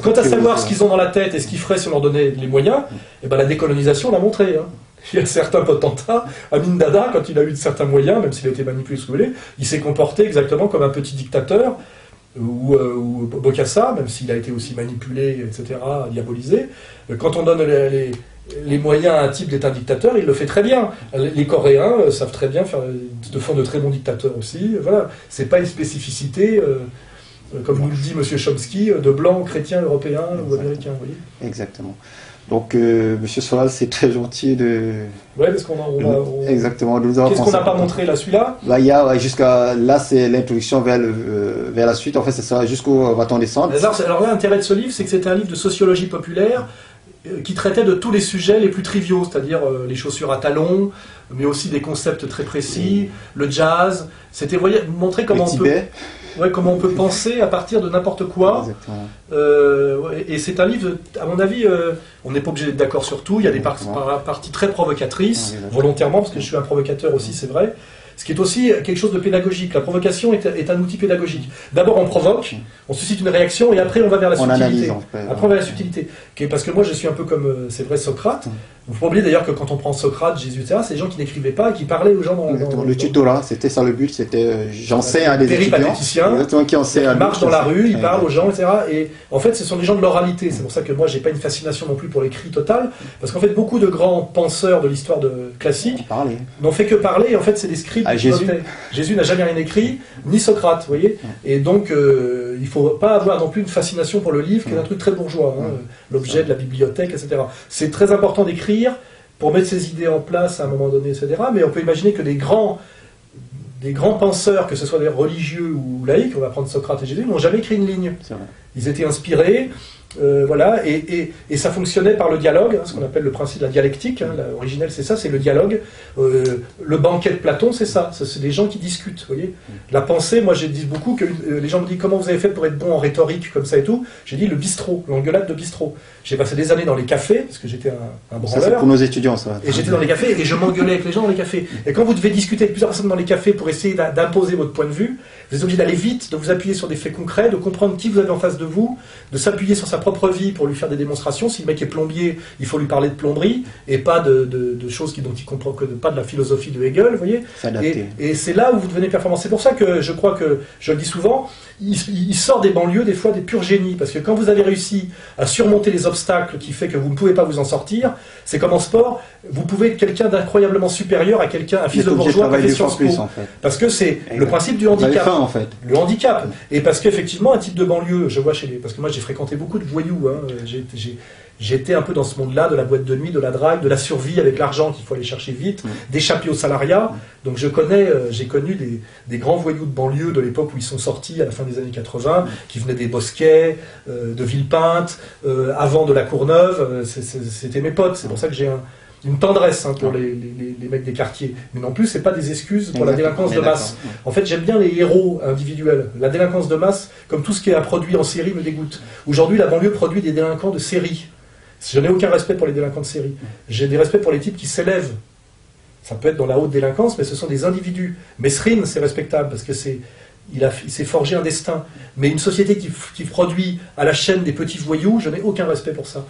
Quant à savoir ce qu'ils ont dans la tête et ce qu'ils feraient si on leur donnait les moyens, eh ben, la décolonisation l'a montré. Hein. Il y a certains potentats, Amin Dada, quand il a eu de certains moyens, même s'il a été manipulé, ce que vous voulez, il s'est comporté exactement comme un petit dictateur, ou Bokassa, même s'il a été aussi manipulé, etc., diabolisé. Quand on donne les moyens à un type d'être un dictateur, il le fait très bien. Les Coréens savent très bien font de très bons dictateurs aussi. Voilà, c'est pas une spécificité, comme nous le dit M. Chomsky, de blanc, chrétien, européen ou américain. Vous voyez. Exactement. Donc, M. Solal, c'est très gentil de... Oui, parce qu'on exactement. Qu'est-ce qu'on n'a pas montré là, celui-là? Là, il y a jusqu'à là, c'est l'introduction vers la suite. En fait, c'est ça, jusqu'au va-t-on descendre. Alors là, l'intérêt de ce livre, c'est que c'était un livre de sociologie populaire qui traitait de tous les sujets les plus triviaux, c'est-à-dire les chaussures à talons, mais aussi des concepts très précis, le jazz. C'était montrer comment comment on peut penser à partir de n'importe quoi. Et c'est un livre, à mon avis, on n'est pas obligé d'être d'accord sur tout. Il y a des parties très provocatrices, volontairement, parce que je suis un provocateur aussi, c'est vrai. Ce qui est aussi quelque chose de pédagogique. La provocation est un outil pédagogique. D'abord, on provoque, on suscite une réaction, et après, on va vers la subtilité. Après, on va vers la subtilité. Parce que moi, je suis un peu comme, c'est vrai, Socrate. Il ne faut pas oublier d'ailleurs que quand on prend Socrate, Jésus, etc., c'est des gens qui n'écrivaient pas et qui parlaient aux gens le tutorat, c'était ça le but, c'était j'enseigne à des étudiants qui marchent dans la rue, ils parlent aux gens, etc. Et en fait, ce sont des gens de l'oralité. C'est pour ça que moi, j'ai pas une fascination non plus pour l'écrit total, parce qu'en fait, beaucoup de grands penseurs de l'histoire classique n'ont fait que parler, et en fait, c'est des scripts. Jésus n'a jamais rien écrit, ni Socrate, vous voyez. Et donc, il ne faut pas avoir non plus une fascination pour le livre, qui est un truc très bourgeois, hein, l'objet de la bibliothèque, etc. C'est très important d'écrire pour mettre ses idées en place à un moment donné, etc. Mais on peut imaginer que des grands des grands penseurs, que ce soit des religieux ou laïcs, on va prendre Socrate et Jésus, n'ont jamais écrit une ligne. Ils étaient inspirés, voilà, et ça fonctionnait par le dialogue, hein, ce qu'on appelle le principe de la dialectique, hein, l'originel c'est ça, c'est le dialogue. Le banquet de Platon, c'est ça, c'est des gens qui discutent, vous voyez. La pensée, moi j'ai dit beaucoup que les gens me disent comment vous avez fait pour être bon en rhétorique, comme ça et tout. J'ai dit le bistrot, l'engueulade de bistrot. J'ai passé des années dans les cafés, parce que j'étais un branleur. Ça c'est pour nos étudiants, ça. Et j'étais dans les cafés, et je m'engueulais avec les gens dans les cafés. Et quand vous devez discuter avec plusieurs personnes dans les cafés pour essayer d'imposer votre point de vue, vous êtes obligé d'aller vite, de vous appuyer sur des faits concrets, de comprendre qui vous avez en face de vous, de s'appuyer sur sa propre vie pour lui faire des démonstrations. Si le mec est plombier, il faut lui parler de plomberie, et pas de choses dont il comprend que pas de la philosophie de Hegel, vous voyez. Et c'est là où vous devenez performant. C'est pour ça que je crois que, je le dis souvent, il sort des banlieues des fois des purs génies, parce que quand vous avez réussi à surmonter les obstacles qui fait que vous ne pouvez pas vous en sortir, c'est comme en sport, vous pouvez être quelqu'un d'incroyablement supérieur à quelqu'un, un fils de bourgeois qui a fait Sciences Po. En fait. Parce que c'est le principe du handicap. Faim, en fait. Le handicap. Et parce qu'effectivement, un type de banlieue, je vois parce que moi j'ai fréquenté beaucoup de voyous, hein, j'étais un peu dans ce monde-là, de la boîte de nuit, de la drague, de la survie avec l'argent qu'il faut aller chercher vite, d'échapper au salariat. Donc j'ai connu des grands voyous de banlieue de l'époque où ils sont sortis à la fin des années 80, qui venaient des Bosquets, de Villepinte, avant de la Courneuve. C'était mes potes. C'est pour ça que j'ai une tendresse, hein, pour les mecs des quartiers. Mais non plus, c'est pas des excuses pour la délinquance de masse. En fait, j'aime bien les héros individuels. La délinquance de masse, comme tout ce qui est un produit en série, me dégoûte. Aujourd'hui, la banlieue produit des délinquants de série. Je n'ai aucun respect pour les délinquants de série. J'ai des respects pour les types qui s'élèvent. Ça peut être dans la haute délinquance, mais ce sont des individus. Mesrine, c'est respectable, parce que il s'est forgé un destin. Mais une société qui produit à la chaîne des petits voyous, je n'ai aucun respect pour ça.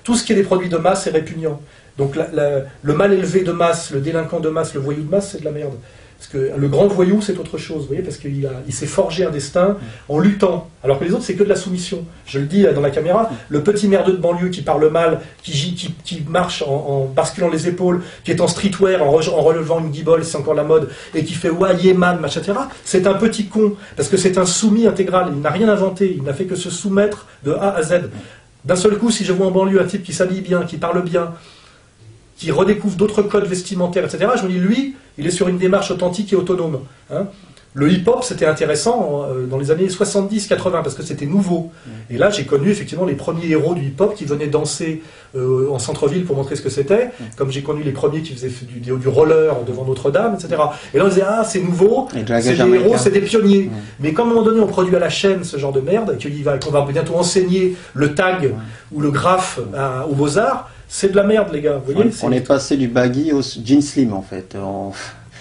Tout ce qui est des produits de masse est répugnant. Donc le mal élevé de masse, le délinquant de masse, le voyou de masse, c'est de la merde. Parce que le grand voyou, c'est autre chose, vous voyez, parce qu'il s'est forgé un destin en luttant, alors que les autres, c'est que de la soumission. Je le dis dans la caméra, le petit merdeux de banlieue qui parle mal, qui marche en basculant les épaules, qui est en streetwear, en relevant une guibole, c'est encore la mode, et qui fait « ouais, yeah man », etc. C'est un petit con, parce que c'est un soumis intégral, il n'a rien inventé, il n'a fait que se soumettre de A à Z. D'un seul coup, si je vois en banlieue un type qui s'habille bien, qui parle bien, qui redécouvre d'autres codes vestimentaires, etc., je me dis, lui, il est sur une démarche authentique et autonome. Hein. Le hip-hop, c'était intéressant dans les années 70-80, parce que c'était nouveau. Et là, j'ai connu effectivement les premiers héros du hip-hop qui venaient danser en centre-ville pour montrer ce que c'était, comme j'ai connu les premiers qui faisaient du roller devant Notre-Dame, etc. Et là, on disait, ah, c'est nouveau, c'est des héros, c'est des pionniers. Mais quand à un moment donné, on produit à la chaîne ce genre de merde, et qu'on va bientôt enseigner le tag ou le graphe aux Beaux-Arts, c'est de la merde, les gars. Vous voyez, on est passé du baggy au jean slim, en fait.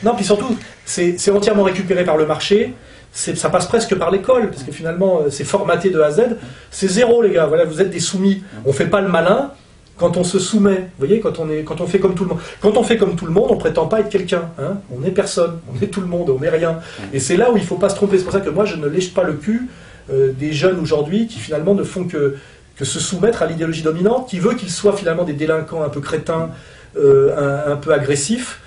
Non, puis surtout, c'est entièrement récupéré par le marché, ça passe presque par l'école, parce que finalement, c'est formaté de A à Z. C'est zéro, les gars. Voilà, vous êtes des soumis. On ne fait pas le malin quand on se soumet. Vous voyez, quand on fait comme tout le monde. Quand on fait comme tout le monde, on ne prétend pas être quelqu'un. Hein, on n'est personne. On est tout le monde. On n'est rien. Et c'est là où il ne faut pas se tromper. C'est pour ça que moi, je ne lèche pas le cul des jeunes aujourd'hui qui finalement ne font que se soumettre à l'idéologie dominante, qui veut qu'ils soient finalement des délinquants un peu crétins, un peu agressifs,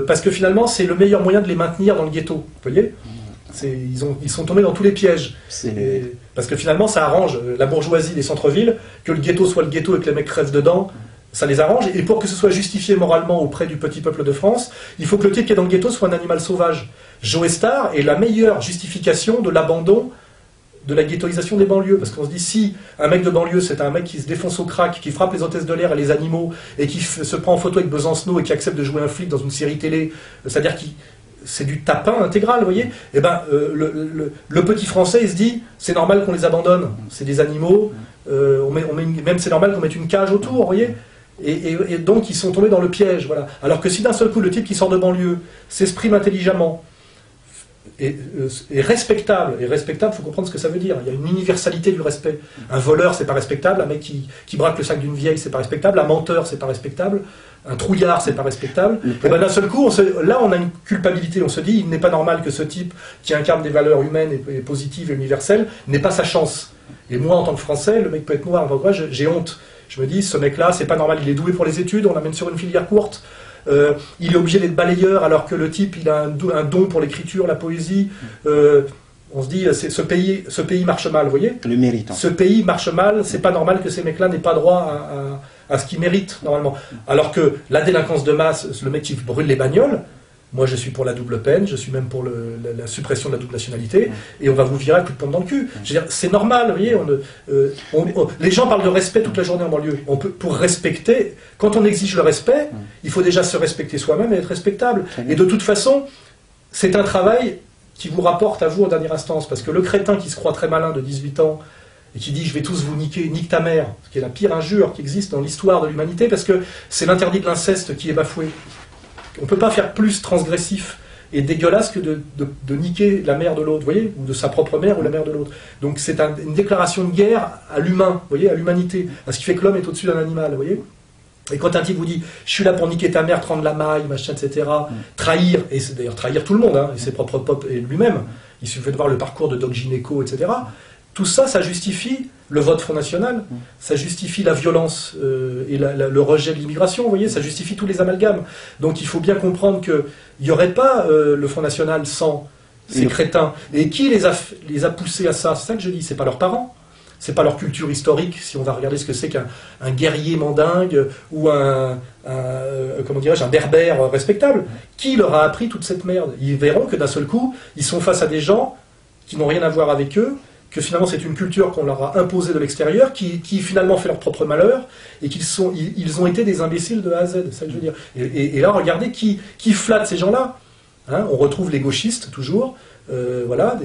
parce que finalement c'est le meilleur moyen de les maintenir dans le ghetto. Vous voyez, ils sont tombés dans tous les pièges. Parce que finalement ça arrange la bourgeoisie des centres-villes, que le ghetto soit le ghetto et que les mecs crèvent dedans, ça les arrange. Et pour que ce soit justifié moralement auprès du petit peuple de France, il faut que le type qui est dans le ghetto soit un animal sauvage. Joe Star est la meilleure justification de l'abandon de la ghettoisation des banlieues, parce qu'on se dit, si un mec de banlieue c'est un mec qui se défonce au crack, qui frappe les hôtesses de l'air et les animaux, et qui se prend en photo avec Besancenot et qui accepte de jouer un flic dans une série télé, c'est-à-dire qui c'est du tapin intégral, vous voyez, et ben le petit français il se dit, c'est normal qu'on les abandonne, c'est des animaux, même c'est normal qu'on mette une cage autour, vous voyez. Et donc ils sont tombés dans le piège, voilà. Alors que si d'un seul coup le type qui sort de banlieue s'exprime intelligemment, est respectable, il faut comprendre ce que ça veut dire. Il y a une universalité du respect. Un voleur, c'est pas respectable. Un mec qui braque le sac d'une vieille, c'est pas respectable. Un menteur, c'est pas respectable. Un trouillard, c'est pas respectable. Et ben d'un seul coup, là, on a une culpabilité. On se dit, il n'est pas normal que ce type qui incarne des valeurs humaines et positives et universelles n'ait pas sa chance. Et moi, en tant que Français, le mec peut être noir. Enfin, j'ai honte. Je me dis, ce mec-là, c'est pas normal. Il est doué pour les études. On l'amène sur une filière courte. Il est obligé d'être balayeur alors que le type il a un don pour l'écriture, la poésie. On se dit ce pays marche mal, vous voyez. Le mérite. Ce pays marche mal, c'est pas normal que ces mecs-là n'aient pas droit à ce qu'ils méritent normalement. Alors que la délinquance de masse, le mec qui brûle les bagnoles, Moi, je suis pour la double peine, je suis même pour la suppression de la double nationalité, et on va vous virer à coup de pompe dans le cul. Je veux dire, c'est normal, vous voyez. Les gens parlent de respect toute la journée en banlieue. Pour respecter, quand on exige le respect, il faut déjà se respecter soi-même et être respectable. Et de toute façon, c'est un travail qui vous rapporte à vous en dernière instance, parce que le crétin qui se croit très malin de 18 ans, et qui dit « je vais tous vous niquer, nique ta mère », ce qui est la pire injure qui existe dans l'histoire de l'humanité, parce que c'est l'interdit de l'inceste qui est bafoué. On ne peut pas faire plus transgressif et dégueulasse que de niquer la mère de l'autre, vous voyez, ou de sa propre mère ou la mère de l'autre. Donc c'est une déclaration de guerre à l'humain, vous voyez, à l'humanité, à ce qui fait que l'homme est au-dessus d'un animal, vous voyez. Et quand un type vous dit « je suis là pour niquer ta mère, te rendre la maille, machin, etc. », trahir, et c'est d'ailleurs trahir tout le monde, hein, et ses propres peuples et lui-même, il suffit de voir le parcours de Doc Gynéco, etc., tout ça, ça justifie le vote Front National, ça justifie la violence et le rejet de l'immigration, vous voyez, ça justifie tous les amalgames. Donc il faut bien comprendre qu'il n'y aurait pas le Front National sans ces crétins. Et qui les a poussés à ça? C'est ça que je dis, c'est pas leurs parents, c'est pas leur culture historique, si on va regarder ce que c'est qu'un guerrier mandingue ou comment dirais-je, un berbère respectable. Qui leur a appris toute cette merde? Ils verront que d'un seul coup, ils sont face à des gens qui n'ont rien à voir avec eux, que finalement c'est une culture qu'on leur a imposée de l'extérieur, qui finalement fait leur propre malheur, et ils ont été des imbéciles de A à Z, c'est ça que je veux dire. Et là, regardez qui flatte ces gens-là. Hein, on retrouve les gauchistes, toujours, voilà,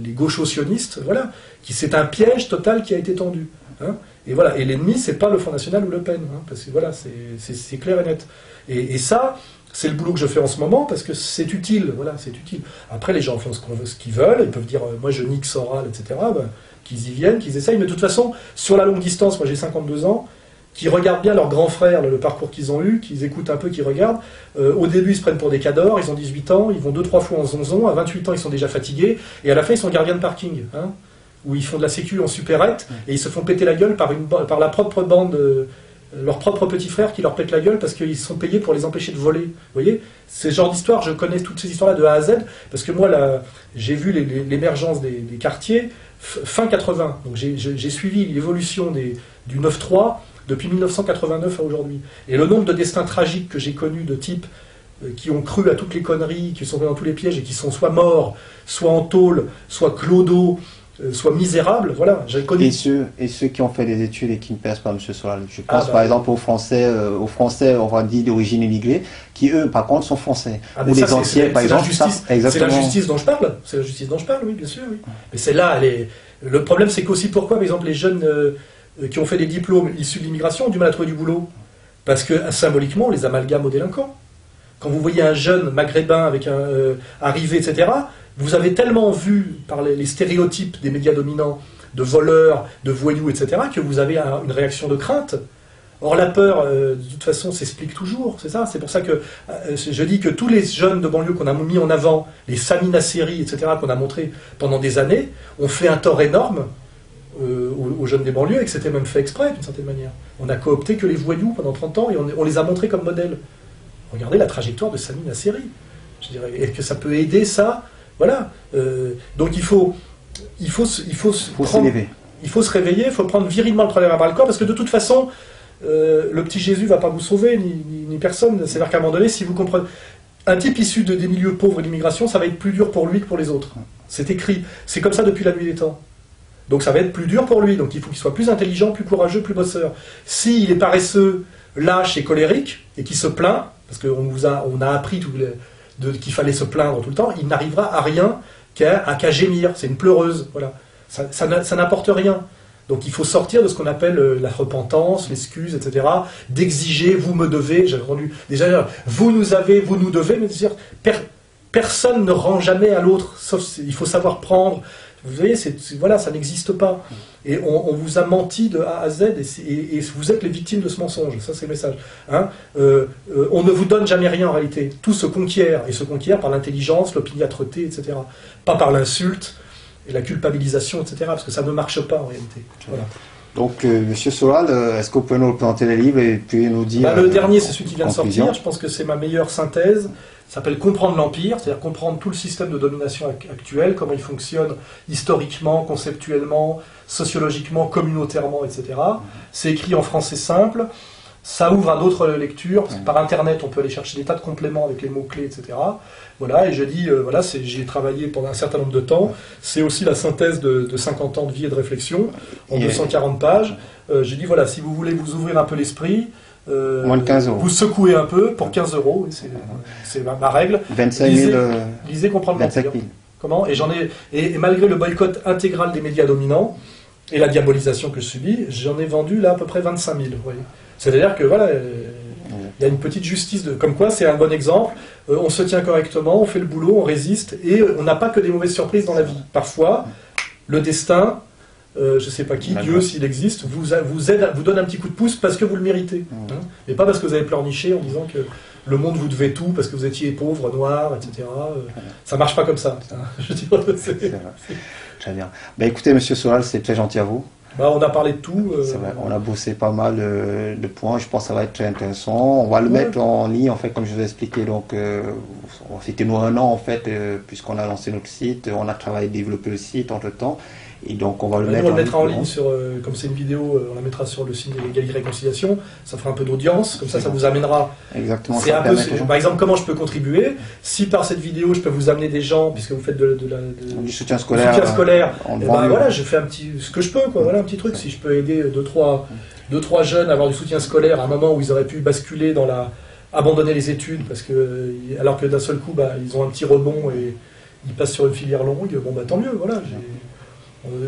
les gaucho-sionistes, voilà, c'est un piège total qui a été tendu. Hein, et voilà, et l'ennemi, c'est pas le Front National ou Le Pen, hein, parce que voilà, c'est clair et net. Et ça, c'est le boulot que je fais en ce moment, parce que c'est utile, voilà, c'est utile. Après, les gens font ce qu'ils veulent, ils peuvent dire, moi je nique Soral, etc., ben, qu'ils y viennent, qu'ils essayent, mais de toute façon, sur la longue distance, moi j'ai 52 ans, qui regardent bien leurs grands frères, le parcours qu'ils ont eu, qu'ils écoutent un peu, qu'ils regardent. Au début, ils se prennent pour des cadors, ils ont 18 ans, ils vont 2-3 fois en zonzon, à 28 ans, ils sont déjà fatigués, et à la fin, ils sont gardiens de parking, hein, où ils font de la sécu en supérette, et ils se font péter la gueule par la propre bande... leurs propres petits frères qui leur pètent la gueule parce qu'ils sont payés pour les empêcher de voler. Vous voyez, ce genre d'histoire, je connais toutes ces histoires-là de A à Z, parce que moi, j'ai vu l'émergence des quartiers fin 80. Donc j'ai suivi l'évolution du 9-3 depuis 1989 à aujourd'hui. Et le nombre de destins tragiques que j'ai connus de types qui ont cru à toutes les conneries, qui sont dans tous les pièges et qui sont soit morts, soit en tôle, soit clodo, soit misérables, voilà, j'ai connu. Et ceux qui ont fait des études et qui ne pèsent pas, M. Soral. Je pense par exemple aux Français, on va dire d'origine immigrée, qui eux, par contre, sont français. Ou les anciens, par exemple. C'est la justice dont je parle. C'est la justice dont je parle, oui, bien sûr. Oui. Mais c'est là, le problème, c'est qu'aussi pourquoi, par exemple, les jeunes qui ont fait des diplômes issus de l'immigration ont du mal à trouver du boulot. Parce que symboliquement, on les amalgame aux délinquants. Quand vous voyez un jeune maghrébin avec arrivé, etc., vous avez tellement vu par les stéréotypes des médias dominants de voleurs, de voyous, etc., que vous avez une réaction de crainte. Or, la peur, de toute façon, s'explique toujours, c'est ça. C'est pour ça que je dis que tous les jeunes de banlieue qu'on a mis en avant, les Sami Nasseri, etc., qu'on a montré pendant des années, ont fait un tort énorme aux jeunes des banlieues, et que c'était même fait exprès, d'une certaine manière. On n'a coopté que les voyous pendant 30 ans, et on les a montrés comme modèles. Regardez la trajectoire de Sami Nasseri. Je dirais, et que ça peut aider ça. Voilà. Donc il faut se réveiller, il faut prendre virilement le problème à bras le corps, parce que de toute façon, le petit Jésus ne va pas vous sauver, ni personne. C'est-à-dire qu'à un moment donné, si vous comprenez... Un type issu des milieux pauvres et de l'immigration, ça va être plus dur pour lui que pour les autres. C'est écrit. C'est comme ça depuis la nuit des temps. Donc ça va être plus dur pour lui. Donc il faut qu'il soit plus intelligent, plus courageux, plus bosseur. S'il est paresseux, lâche et colérique, et qu'il se plaint, parce qu'on a appris qu'il fallait se plaindre tout le temps, il n'arrivera à rien qu'à gémir. C'est une pleureuse. Voilà. Ça n'apporte rien. Donc il faut sortir de ce qu'on appelle la repentance, l'excuse, etc. D'exiger, vous me devez. J'avais rendu déjà, vous nous avez, vous nous devez, mais dire, personne ne rend jamais à l'autre, sauf il faut savoir prendre. Vous voyez, voilà, ça n'existe pas. Et on vous a menti de A à Z, et vous êtes les victimes de ce mensonge. Ça, c'est le message. Hein, on ne vous donne jamais rien en réalité. Tout se conquiert, et se conquiert par l'intelligence, l'opiniâtreté, etc. Pas par l'insulte et la culpabilisation, etc. Parce que ça ne marche pas en réalité. Voilà. Donc, Monsieur Soral, est-ce que vous pouvez nous présenter les livres et puis nous dire... le dernier, c'est celui qui vient de sortir. Je pense que c'est ma meilleure synthèse. Ça s'appelle Comprendre l'Empire, c'est-à-dire comprendre tout le système de domination actuel, comment il fonctionne historiquement, conceptuellement, sociologiquement, communautairement, etc. C'est écrit en français simple. Ça ouvre à d'autres lectures, parce que par Internet, on peut aller chercher des tas de compléments avec les mots-clés, etc. Voilà, et je dis, voilà, j'y ai travaillé pendant un certain nombre de temps. C'est aussi la synthèse de 50 ans de vie et de réflexion, en 240 pages. J'ai dit, voilà, si vous voulez vous ouvrir un peu l'esprit, moins de 15 €. Vous secouez un peu pour 15 €, c'est ma règle. 25 000. Lisez Comprendre mentir. 25 000. Comment ? Et malgré le boycott intégral des médias dominants et la diabolisation que je subis, j'en ai vendu là à peu près 25 000. Vous voyez. C'est-à-dire que voilà, il y a une petite justice comme quoi c'est un bon exemple. On se tient correctement, on fait le boulot, on résiste et on n'a pas que des mauvaises surprises dans la vie. Parfois, le destin, je ne sais pas qui, Dieu s'il existe, vous aide, vous donne un petit coup de pouce parce que vous le méritez. Hein, et pas parce que vous avez pleurniché en disant que le monde vous devait tout parce que vous étiez pauvre, noir, etc. Ça marche pas comme ça. Je dis, très bien. Ben, écoutez, Monsieur Solal, c'est très gentil à vous. On a parlé de tout. C'est vrai, on a bossé pas mal de points. Je pense que ça va être très intéressant. On va le mettre en ligne, en fait, comme je vous ai expliqué. Donc, c'était nous 1 an, en fait, puisqu'on a lancé notre site. On a travaillé, développé le site entre-temps. Et donc, on va le mettre en ligne sur, comme c'est une vidéo, on la mettra sur le site de l'égalité et réconciliation. Ça fera un peu d'audience, comme ça vous amènera. Exactement. Par exemple, comment je peux contribuer? Si par cette vidéo, je peux vous amener des gens, puisque vous faites du soutien scolaire, voilà, je fais ce que je peux, quoi. Voilà un petit truc. Si je peux aider 2-3 jeunes à avoir du soutien scolaire à un moment où ils auraient pu basculer dans abandonner les études, alors que d'un seul coup, ils ont un petit rebond et ils passent sur une filière longue, tant mieux, voilà.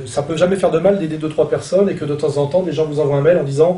Ça peut jamais faire de mal d'aider 2-3 personnes et que de temps en temps des gens vous envoient un mail en disant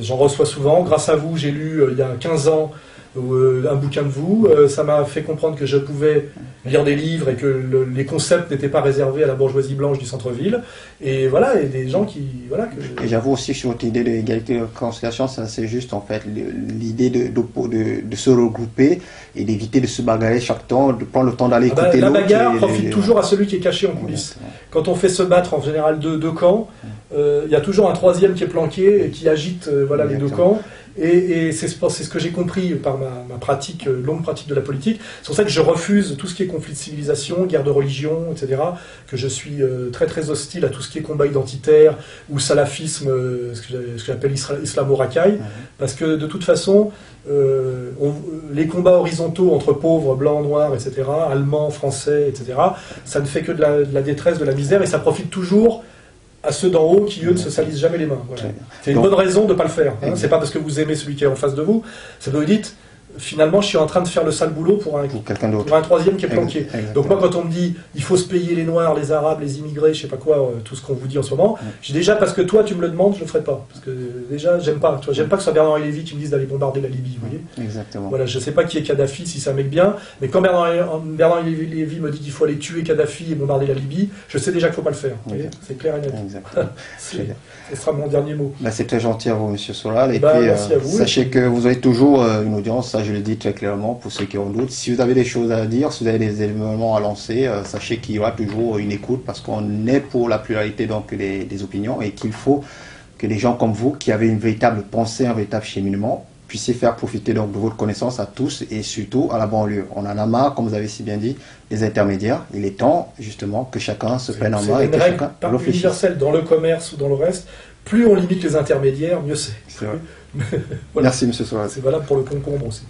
j'en reçois souvent, grâce à vous j'ai lu il y a 15 ans un bouquin de vous, ça m'a fait comprendre que je pouvais lire des livres et que les concepts n'étaient pas réservés à la bourgeoisie blanche du centre-ville, et voilà, et des gens qui... Voilà, Et j'avoue aussi sur votre idée d'égalité et de réconciliation, c'est juste en fait l'idée de se regrouper et d'éviter de se bagarrer chaque temps, de prendre le temps d'aller écouter l'autre. La bagarre profite toujours à celui qui est caché en coulisses. Quand on fait se battre en général deux camps, il y a toujours un troisième qui est planqué et qui agite les deux camps. Et c'est ce que j'ai compris par ma pratique, longue pratique de la politique. C'est pour ça que je refuse tout ce qui est conflit de civilisation, guerre de religion, etc. Que je suis très très hostile à tout ce qui est combat identitaire ou salafisme, ce que j'appelle islamo-racaille, parce que de toute façon, les combats horizontaux entre pauvres, blancs, noirs, etc., allemands, français, etc., ça ne fait que de la détresse, de la misère, et ça profite toujours à ceux d'en haut qui, eux, ne se salissent jamais les mains. Voilà. C'est une bonne raison de ne pas le faire. Hein. C'est pas parce que vous aimez celui qui est en face de vous, c'est que vous dites, finalement, je suis en train de faire le sale boulot pour un troisième qui est planqué. Exactement. Donc moi, quand on me dit, il faut se payer les Noirs, les Arabes, les immigrés, je sais pas quoi, tout ce qu'on vous dit en ce moment, j'ai déjà, parce que toi, tu me le demandes, je le ferai pas. Parce que déjà, j'aime pas. J'aime pas que ce soit Bernard-Henri Lévy qui me dise d'aller bombarder la Libye, vous voyez. Exactement. Voilà, je sais pas qui est Kadhafi, si c'est un mec bien, mais quand Bernard-Henri Lévy me dit qu'il faut aller tuer Kadhafi et bombarder la Libye, je sais déjà qu'il faut pas le faire. C'est clair et net. Ce sera mon dernier mot. C'est très gentil à vous, Monsieur Solal. Et puis, sachez que vous avez toujours une audience, ça je le dis très clairement pour ceux qui ont doute. Si vous avez des choses à dire, si vous avez des éléments à lancer, sachez qu'il y aura toujours une écoute parce qu'on est pour la pluralité donc des opinions et qu'il faut que les gens comme vous, qui avez une véritable pensée, un véritable cheminement, puissiez faire profiter donc de votre connaissance à tous et surtout à la banlieue. On en a marre, comme vous avez si bien dit, des intermédiaires. Il est temps justement que chacun se prenne en main et que chacun réfléchisse. Universelle dans le commerce ou dans le reste, plus on limite les intermédiaires, mieux c'est. Voilà. Merci, Monsieur Solal. C'est valable pour le concombre aussi.